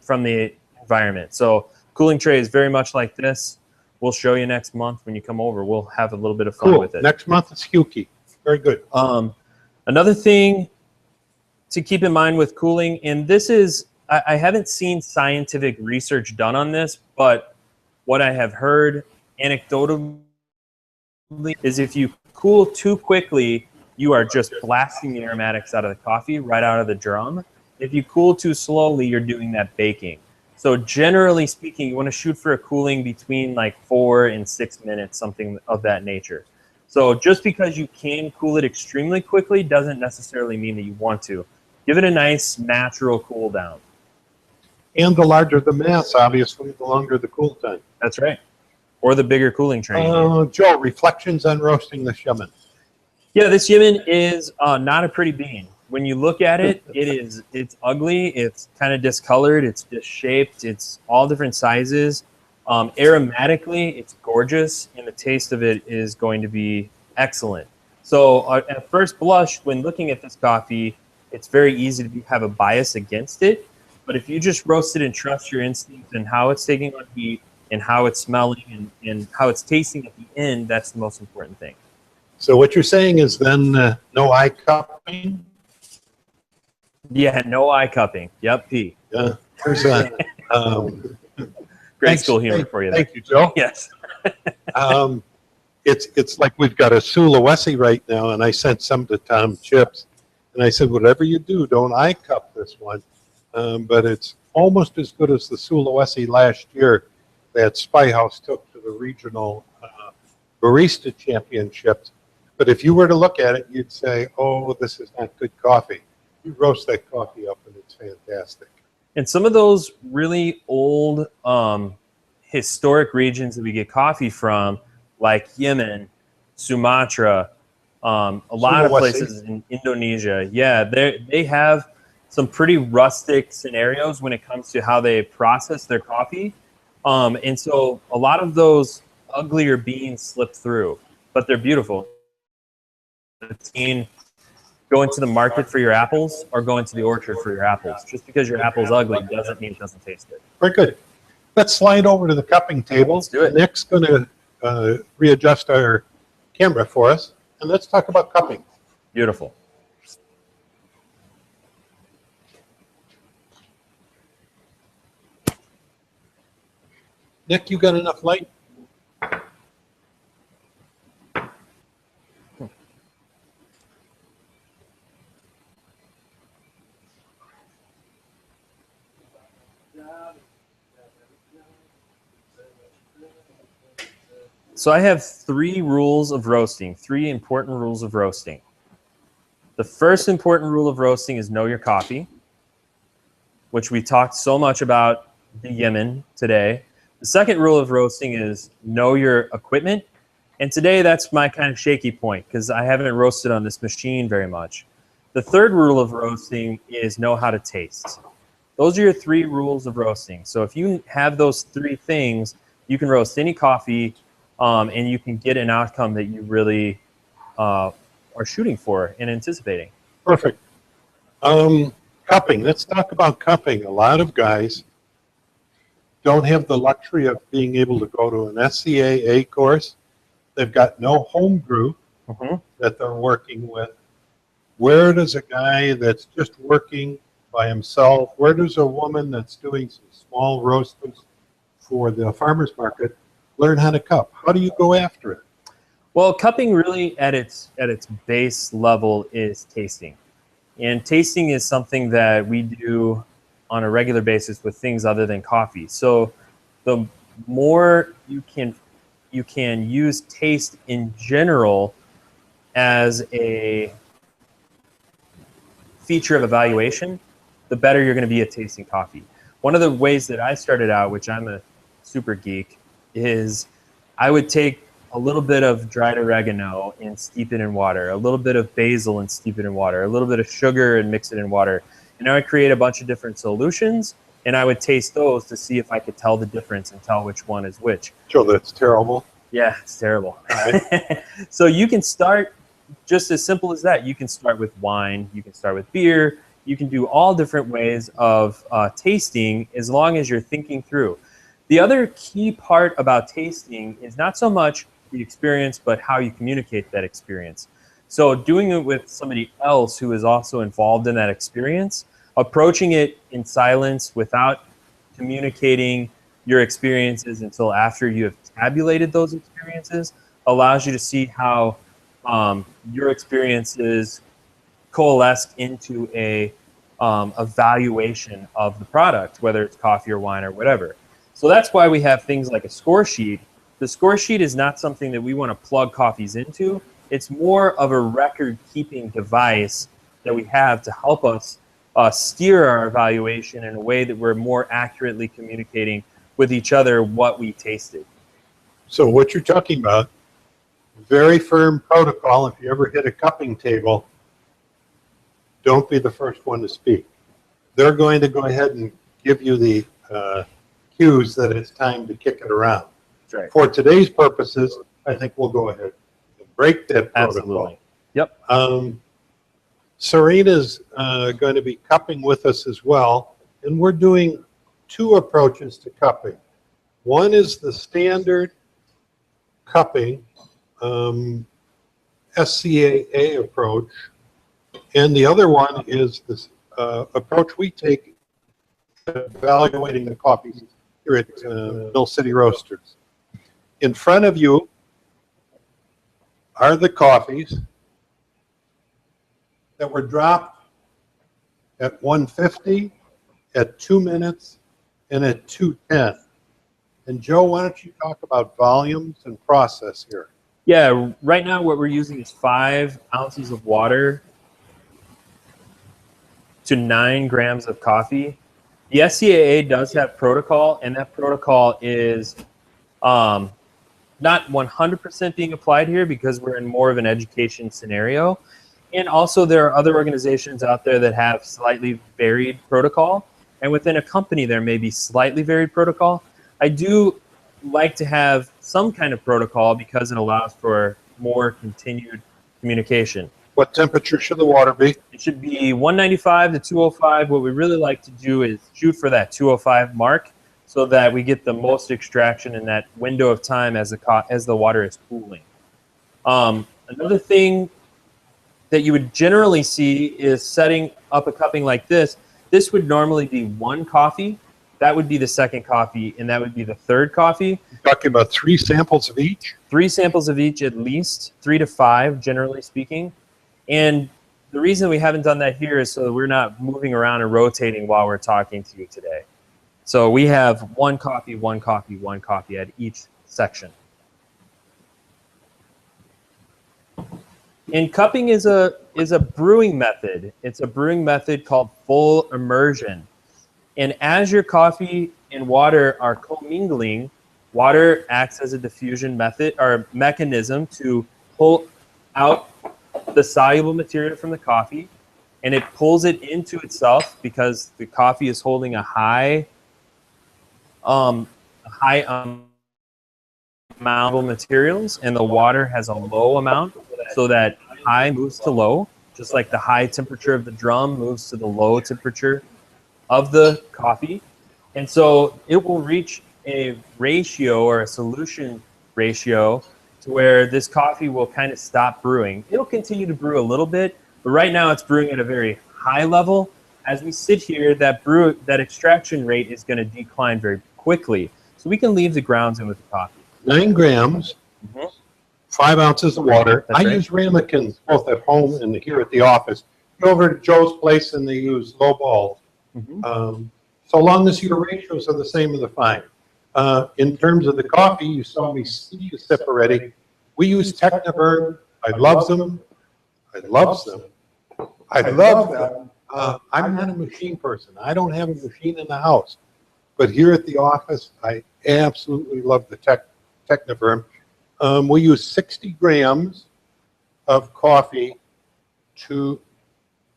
from the environment. So cooling tray is very much like this. We'll show you next month when you come over. We'll have a little bit of fun with it. Next month is Huki. Very good. Another thing to keep in mind with cooling, and this is, I haven't seen scientific research done on this, but what I have heard anecdotally is if you cool too quickly, you are just blasting the aromatics out of the coffee right out of the drum. If you cool too slowly, you're doing that baking. So generally speaking, you want to shoot for a cooling between like 4 and 6 minutes, something of that nature. So just because you can cool it extremely quickly doesn't necessarily mean that you want to. Give it a nice natural cool down. And the larger the mass, obviously, the longer the cool time. That's right. Or the bigger cooling tray. Joe, reflections on roasting the Yemen. Yeah, this Yemen is not a pretty bean. When you look at it, it's ugly. It's kind of discolored. It's disshaped. It's all different sizes. Aromatically, it's gorgeous, and the taste of it is going to be excellent. So at first blush, when looking at this coffee, it's very easy to have a bias against it. But if you just roast it and trust your instincts and how it's taking on heat and how it's smelling and how it's tasting at the end, that's the most important thing. So what you're saying is then no eye cupping? Yeah, no eye cupping. Yep, P. Yeah, there's that. Great school humor for you there. Thank you, Joe. Yes. It's like we've got a Sulawesi right now, and I sent some to Tom Chips, and I said, whatever you do, don't eye cup this one. But it's almost as good as the Sulawesi last year that Spy House took to the regional barista championships. But if you were to look at it, you'd say, oh, this is not good coffee. You roast that coffee up, and it's fantastic. And some of those really old historic regions that we get coffee from, like Yemen, Sumatra, a lot of places in Indonesia, yeah, they have some pretty rustic scenarios when it comes to how they process their coffee. And so a lot of those uglier beans slip through, but they're beautiful. Go into the market for your apples or go into the orchard for your apples. Just because your apple's ugly doesn't mean it doesn't taste good. Very good. Let's slide over to the cupping table. Let's do it. Nick's going to readjust our camera for us, and let's talk about cupping. Beautiful. Nick, you got enough light? So I have 3 rules of roasting, 3 important rules of roasting. The first important rule of roasting is know your coffee, which we talked so much about the Yemen today. The second rule of roasting is know your equipment. And today that's my kind of shaky point because I haven't roasted on this machine very much. The third rule of roasting is know how to taste. Those are your 3 rules of roasting. So if you have those 3 things, you can roast any coffee and you can get an outcome that you really are shooting for and anticipating. Perfect. Cupping. Let's talk about cupping. A lot of guys don't have the luxury of being able to go to an SCAA course. They've got no home brew that they're working with. Where does a guy that's just working by himself? Where does a woman that's doing some small roasters for the farmer's market learn how to cup? How do you go after it? Well, cupping really at its base level is tasting. And tasting is something that we do on a regular basis with things other than coffee. So the more you can use taste in general as a feature of evaluation, the better you're going to be at tasting coffee. One of the ways that I started out, which I'm a super geek, is I would take a little bit of dried oregano and steep it in water, a little bit of basil and steep it in water, a little bit of sugar and mix it in water. And I would create a bunch of different solutions, and I would taste those to see if I could tell the difference and tell which one is which. Joe, that's terrible. Yeah, it's terrible. So you can start just as simple as that. You can start with wine, you can start with beer, you can do all different ways of tasting as long as you're thinking through. The other key part about tasting is not so much the experience, but how you communicate that experience. So doing it with somebody else who is also involved in that experience, approaching it in silence without communicating your experiences until after you have tabulated those experiences, allows you to see how your experiences coalesce into a evaluation of the product, whether it's coffee or wine or whatever. So that's why we have things like a score sheet. The score sheet is not something that we want to plug coffees into. It's more of a record-keeping device that we have to help us steer our evaluation in a way that we're more accurately communicating with each other what we tasted. So what you're talking about, very firm protocol. If you ever hit a cupping table, don't be the first one to speak. They're going to go ahead and give you the cues that it's time to kick it around. That's right. For today's purposes, I think we'll go ahead and break that protocol. Absolutely. Yep. Serena's going to be cupping with us as well, and we're doing two approaches to cupping. One is the standard cupping, SCAA approach, and the other one is this approach we take evaluating the coffees here at Mill City Roasters. In front of you are the coffees that were dropped at 150, at 2 minutes, and at 210. And Joe, why don't you talk about volumes and process here? Yeah, right now what we're using is 5 ounces of water to 9 grams of coffee. The SCAA does have protocol, and that protocol is not 100% being applied here because we're in more of an education scenario. And also there are other organizations out there that have slightly varied protocol. And within a company, there may be slightly varied protocol. I do like to have some kind of protocol because it allows for more continued communication. What temperature should the water be? It should be 195 to 205. What we really like to do is shoot for that 205 mark so that we get the most extraction in that window of time as the water is cooling. Another thing that you would generally see is setting up a cupping like this. This would normally be 1 coffee. That would be the second coffee, and that would be the third coffee. You're talking about 3 samples of each? 3 samples of each at least, 3 to 5, generally speaking. And the reason we haven't done that here is so that we're not moving around and rotating while we're talking to you today. So we have 1 coffee, 1 coffee, 1 coffee at each section. And cupping is a brewing method. It's a brewing method called full immersion. And as your coffee and water are commingling, water acts as a diffusion method or mechanism to pull out the soluble material from the coffee, and it pulls it into itself because the coffee is holding a high amount of materials, and the water has a low amount, so that high moves to low, just like the high temperature of the drum moves to the low temperature of the coffee. And so it will reach a ratio or a solution ratio to where this coffee will kind of stop brewing. It'll continue to brew a little bit, but right now it's brewing at a very high level. as we sit here, that extraction rate is going to decline very quickly. So we can leave the grounds in with the coffee. 9 grams, 5 ounces of water. That's I right. use ramekins both at home and here at the office. Go over to Joe's place and they use low balls. So long as your ratios are the same as the fine. In terms of the coffee, you saw me see a sip already. We use Techniburn. I love them. I love them. I love them. I'm not a machine person. I don't have a machine in the house. But here at the office, I absolutely love the Techniburn. We use 60 grams of coffee to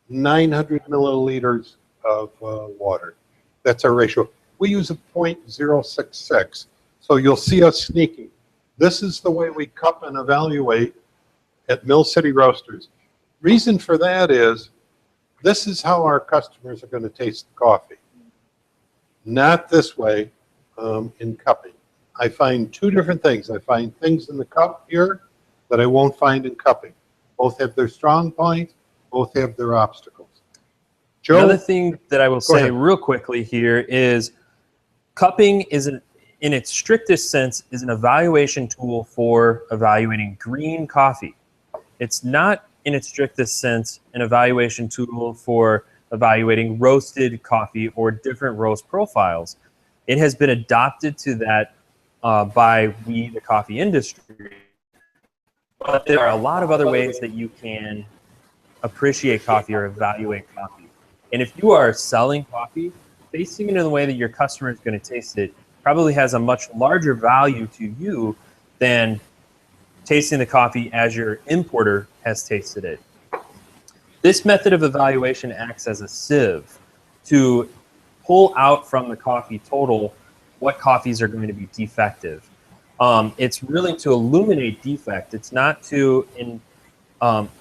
900 milliliters of water. That's our ratio. We use a 0.066. So you'll see us sneaking. This is the way we cup and evaluate at Mill City Roasters. Reason for that is this is how our customers are going to taste the coffee. Not this way in cupping. I find 2 different things. I find things in the cup here that I won't find in cupping. Both have their strong points, both have their obstacles. Joe? Another thing that I will say ahead. real quickly here is cupping is, in its strictest sense, is an evaluation tool for evaluating green coffee. It's not, in its strictest sense, an evaluation tool for evaluating roasted coffee or different roast profiles. It has been adopted to that by we, the coffee industry. But there are a lot of other ways that you can appreciate coffee or evaluate coffee. And if you are selling coffee, tasting it in the way that your customer is going to taste it probably has a much larger value to you than tasting the coffee as your importer has tasted it. This method of evaluation acts as a sieve to pull out from the coffee total what coffees are going to be defective. It's really to illuminate defect. It's not to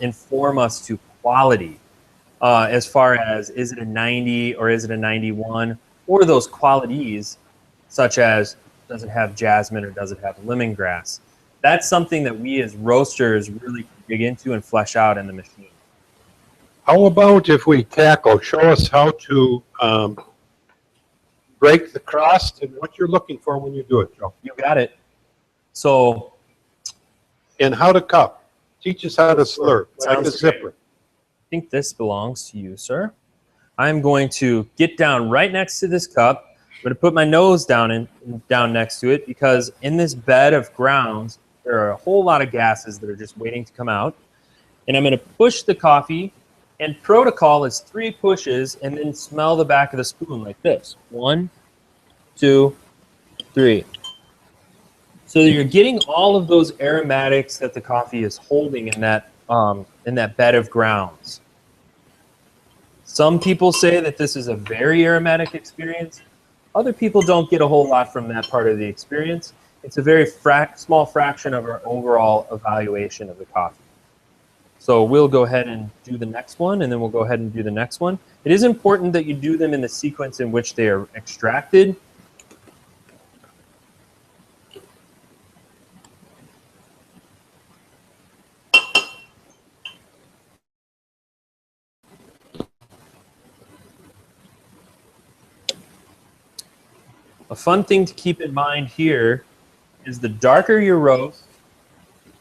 inform us to quality as far as is it a 90 or is it a 91, or those qualities such as does it have jasmine or does it have lemongrass. That's something that we as roasters really dig into and flesh out in the machine. How about if we show us how to break the crust and what you're looking for when you do it, Joe. You got it. So, and how to cup. Teach us how to slurp, like a zipper. I think this belongs to you, sir. I'm going to get down right next to this cup. I'm going to put my nose down next to it because in this bed of grounds, there are a whole lot of gases that are just waiting to come out. And I'm going to push the coffee, and protocol is 3 pushes, and then smell the back of the spoon like this. 1, 2, 3. So you're getting all of those aromatics that the coffee is holding in that bed of grounds. Some people say that this is a very aromatic experience. Other people don't get a whole lot from that part of the experience. It's a very small fraction of our overall evaluation of the coffee. So we'll go ahead and do the next one, and then we'll go ahead and do the next one. It is important that you do them in the sequence in which they are extracted. A fun thing to keep in mind here is the darker your roast,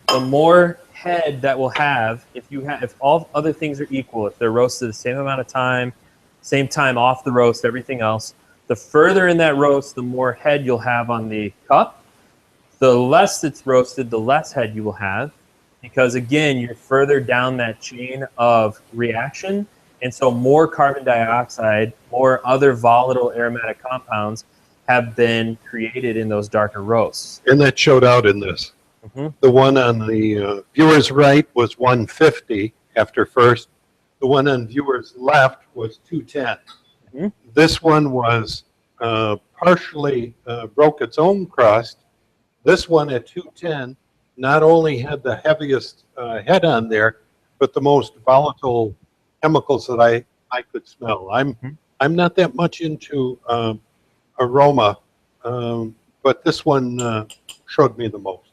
the more head that will have if all other things are equal, if they're roasted the same amount of time, same time off the roast, everything else, the further in that roast, the more head you'll have on the cup. The less it's roasted, the less head you will have, because again, you're further down that chain of reaction, and so more carbon dioxide, more other volatile aromatic compounds have been created in those darker roasts. And that showed out in this. The one on the viewer's right was 150 after first. The one on viewer's left was 210. This one was partially broke its own crust. This one at 210 not only had the heaviest head on there, but the most volatile chemicals that I could smell. I'm not that much into aroma, but this one showed me the most.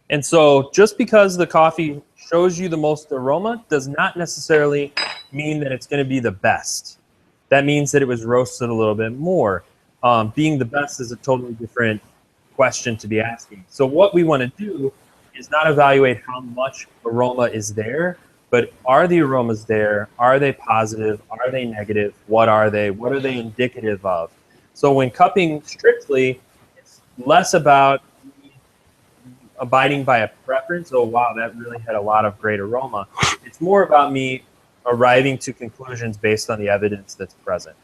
And so just because the coffee shows you the most aroma does not necessarily mean that it's going to be the best. That means that it was roasted a little bit more. Being the best is a totally different question to be asking. So what we want to do is not evaluate how much aroma is there, but are the aromas there? Are they positive? Are they negative? What are they? What are they indicative of? So when cupping strictly, it's less about abiding by a preference. Oh, wow, that really had a lot of great aroma. It's more about me arriving to conclusions based on the evidence that's present.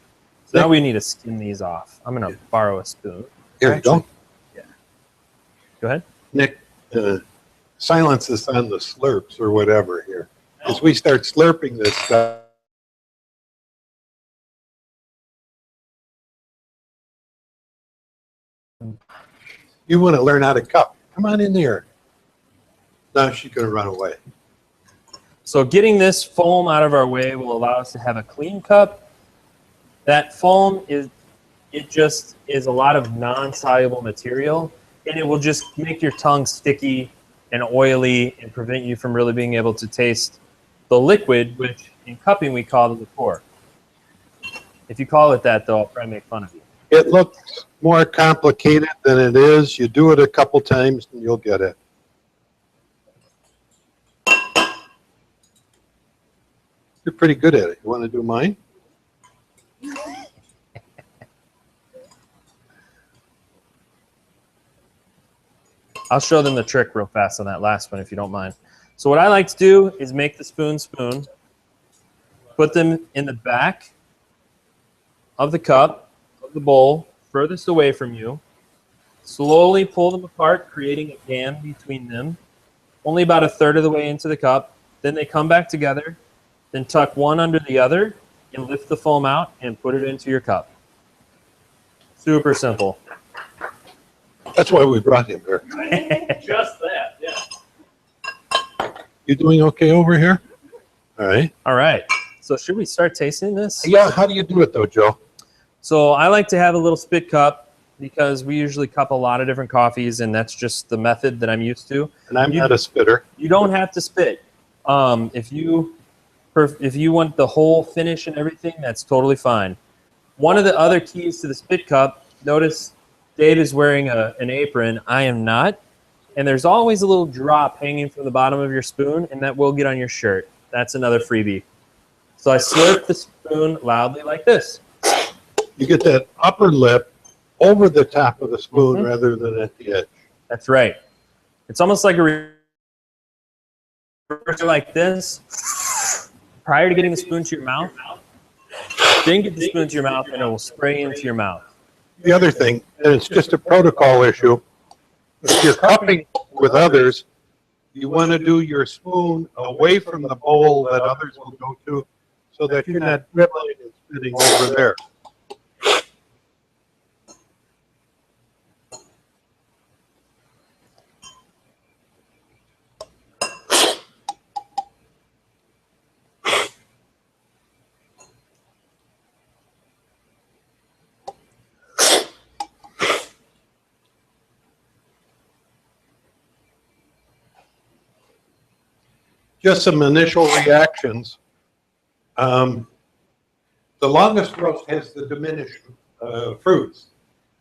So now we need to skim these off. I'm going to borrow a spoon. Here you go. Yeah. Go ahead. Nick, silence us on the slurps or whatever here. As we start slurping this stuff, you want to learn how to cup. Come on in here. Now she's going to run away. So getting this foam out of our way will allow us to have a clean cup. That foam just is a lot of non-soluble material, and it will just make your tongue sticky and oily and prevent you from really being able to taste the liquid, which in cupping we call the liqueur. If you call it that, though, I'll probably make fun of you. It looks more complicated than it is. You do it a couple times and you'll get it. You're pretty good at it. You want to do mine? I'll show them the trick real fast on that last one, if you don't mind. So what I like to do is make the spoon, put them in the back of the cup, of the bowl, furthest away from you. Slowly pull them apart, creating a gap between them, only about a third of the way into the cup. Then they come back together, then tuck one under the other, and lift the foam out and put it into your cup. Super simple. That's why we brought him here. Just that, yeah. You doing okay over here? All right. All right. So should we start tasting this? Yeah, how do you do it though, Joe? So I like to have a little spit cup because we usually cup a lot of different coffees, and that's just the method that I'm used to. And I'm not a spitter. You don't have to spit. If you want the whole finish and everything, that's totally fine. One of the other keys to the spit cup, notice Dave is wearing an apron. I am not. And there's always a little drop hanging from the bottom of your spoon, and that will get on your shirt. That's another freebie. So I slurp the spoon loudly like this. You get that upper lip over the top of the spoon rather than at the edge. That's right. It's almost like a like this. Prior to getting the spoon to your mouth, then get the spoon to your mouth, and it will spray into your mouth. The other thing, and it's just a protocol issue, if you're cupping with others, you want to do your spoon away from the bowl that others will go to so that you're not dribbling and spitting over there. Just some initial reactions. The longest roast has the diminished fruits.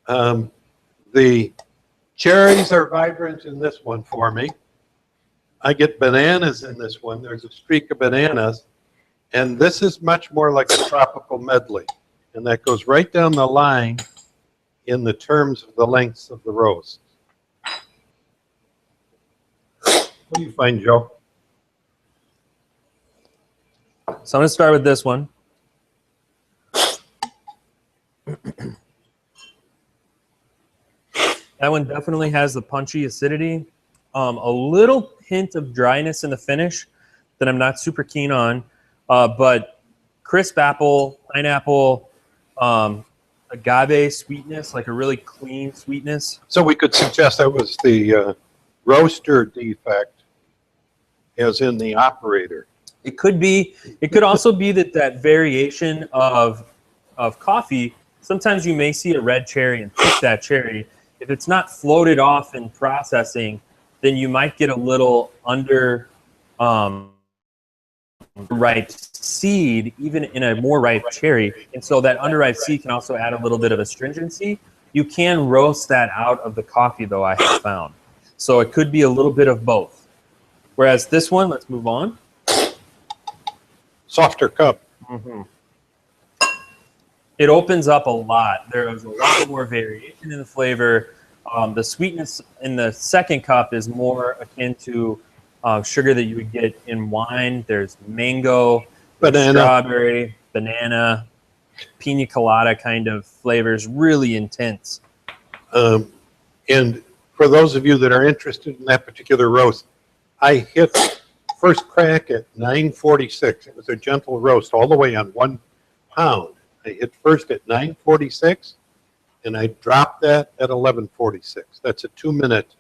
The cherries are vibrant in this one for me. I get bananas in this one. There's a streak of bananas. And this is much more like a tropical medley. And that goes right down the line in the terms of the lengths of the roast. What do you find, Joe? So I'm going to start with this one. That one definitely has the punchy acidity. A little hint of dryness in the finish that I'm not super keen on. But crisp apple, pineapple, agave sweetness, like a really clean sweetness. So we could suggest that was the roaster defect as in the operator. It could be. It could also be that variation of coffee. Sometimes you may see a red cherry and pick that cherry. If it's not floated off in processing, then you might get a little under ripe seed, even in a more ripe cherry. And so that underripe seed can also add a little bit of astringency. You can roast that out of the coffee, though, I have found. So it could be a little bit of both. Whereas this one, let's move on. Softer cup. Mm-hmm. It opens up a lot. There is a lot more variation in the flavor. The sweetness in the second cup is more akin to sugar that you would get in wine. There's mango, Banana. strawberry, banana, pina colada kind of flavors, really intense. And for those of you that are interested in that particular roast, I hit first crack at 9:46. It was a gentle roast all the way on 1 pound. I hit first at 9:46, and I dropped that at 11:46. That's a 2-minute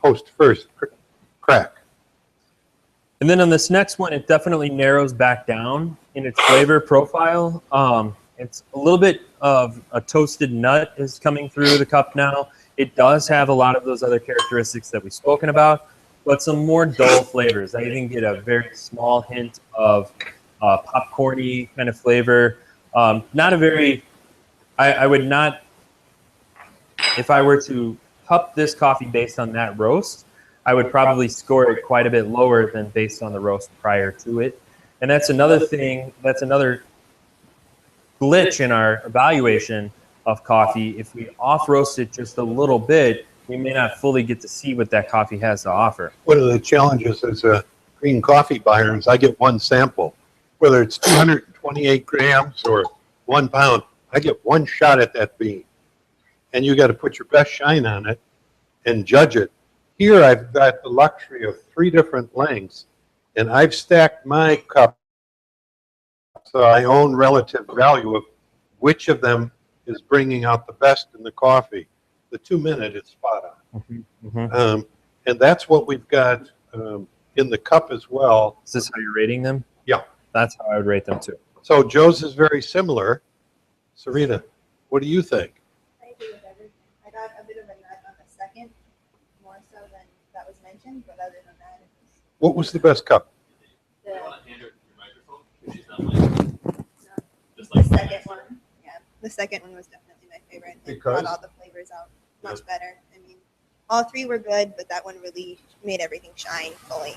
post first crack. And then on this next one, it definitely narrows back down in its flavor profile. It's a little bit of a toasted nut is coming through the cup now. It does have a lot of those other characteristics that we've spoken about, but some more dull flavors. I even get a very small hint of popcorny kind of flavor. Not a very, I would not, if I were to cup this coffee based on that roast, I would probably score it quite a bit lower than based on the roast prior to it. And that's another thing, that's another glitch in our evaluation of coffee. If we off-roast it just a little bit, we may not fully get to see what that coffee has to offer. One of the challenges as a green coffee buyer is I get one sample. Whether it's 228 grams or 1 pound, I get one shot at that bean. And you got to put your best shine on it and judge it. Here I've got the luxury of 3 different lengths, and I've stacked my cup so I own relative value of which of them is bringing out the best in the coffee. The 2-minute is spot on. Mm-hmm. Mm-hmm. And that's what we've got in the cup as well. Is this how you're rating them? Yeah. That's how I would rate them too. So Joe's is very similar. Sarita, what do you think? I agree with everything. I got a bit of a nut on the second, more so than that was mentioned, but other than that, it was What was the best cup? the second one. Yeah, the second one was definitely my favorite. It Because? brought all the flavors out much better. I mean, all 3 were good, but that one really made everything shine fully.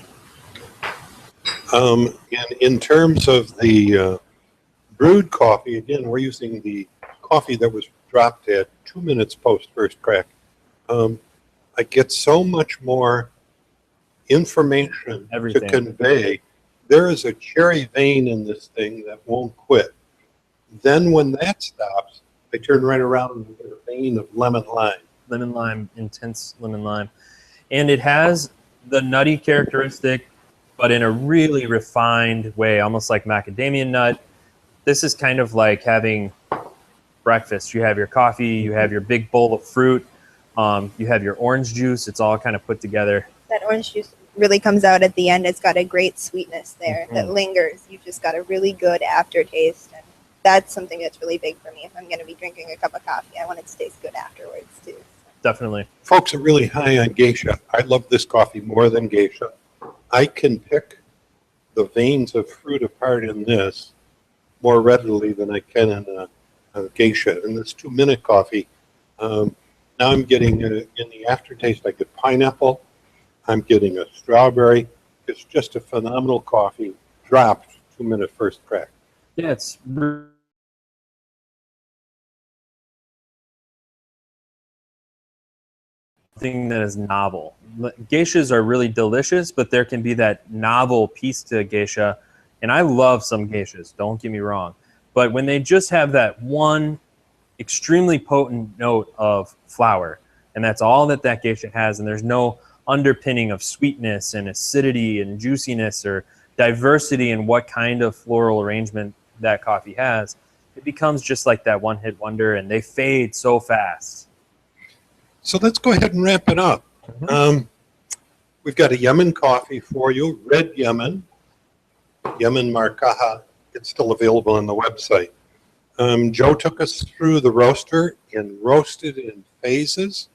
And in terms of the brewed coffee, again, we're using the coffee that was dropped at 2 minutes post first crack. I get so much more information Everything. to convey. There is a cherry vein in this thing that won't quit. Then when that stops, I turn right around and get a vein of lemon lime. Lemon lime, intense lemon lime. And it has the nutty characteristic, but in a really refined way, almost like macadamia nut. This is kind of like having breakfast. You have your coffee, you have your big bowl of fruit, you have your orange juice. It's all kind of put together. That orange juice really comes out at the end. It's got a great sweetness there that lingers. You just got a really good aftertaste. And that's something that's really big for me. If I'm going to be drinking a cup of coffee, I want it to taste good afterwards too. Definitely. Folks are really high on geisha. I love this coffee more than geisha. I can pick the veins of fruit apart in this more readily than I can in a geisha. In this 2-minute coffee, now I'm getting, in the aftertaste, I get pineapple. I'm getting a strawberry. It's just a phenomenal coffee, dropped 2-minute first crack. Yeah, it's something that is novel. Geishas are really delicious, but there can be that novel piece to a geisha. And I love some geishas, don't get me wrong. But when they just have that one extremely potent note of flower, and that's all that that geisha has, and there's no underpinning of sweetness and acidity and juiciness or diversity in what kind of floral arrangement that coffee has, it becomes just like that one-hit wonder, and they fade so fast. So let's go ahead and wrap it up. We've got a Yemen coffee for you, Red Yemen, Yemen Marqaha. It's still available on the website. Joe took us through the roaster and roasted in phases.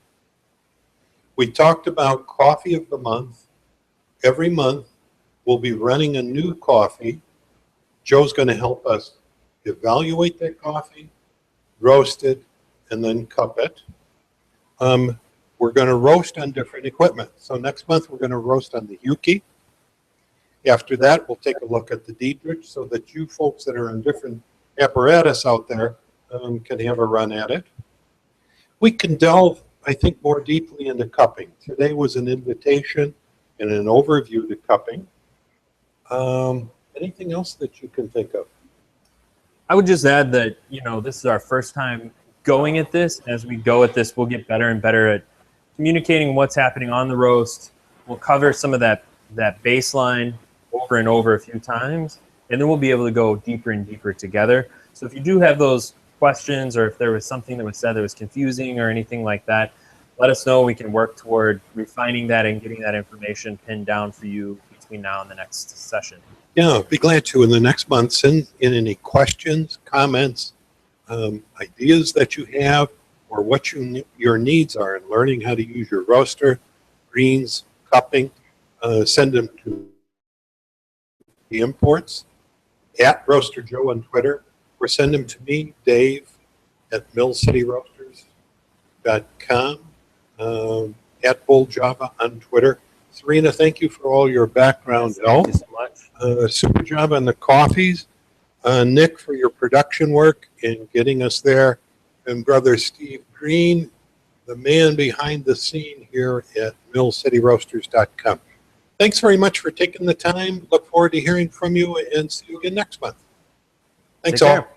We talked about coffee of the month. Every month, we'll be running a new coffee. Joe's going to help us evaluate that coffee, roast it, and then cup it. We're going to roast on different equipment. So next month, we're going to roast on the Yuki. After that, we'll take a look at the Dietrich so that you folks that are in different apparatus out there can have a run at it. We can delve, I think, more deeply into cupping. Today was an invitation and an overview to cupping. Anything else that you can think of? I would just add that, you know, this is our first time going at this. As we go at this, we'll get better and better at communicating what's happening on the roast. We'll cover some of that baseline over and over a few times, and then we'll be able to go deeper and deeper together. So if you do have those questions, or if there was something that was said that was confusing or anything like that, let us know. We can work toward refining that and getting that information pinned down for you between now and the next session. Yeah, I'd be glad to in the next month send in any questions, comments, ideas that you have, or what your needs are in learning how to use your roaster, greens, cupping. Send them to the imports at Roaster Joe on Twitter, or send them to me, Dave, at millcityroasters.com, at Bull Java on Twitter. Serena, thank you for all your background help. Thank you so much. Super job on the coffees. Nick, for your production work in getting us there. And brother Steve Green, the man behind the scene here at millcityroasters.com. Thanks very much for taking the time. Look forward to hearing from you and see you again next month. Thanks Take all. care.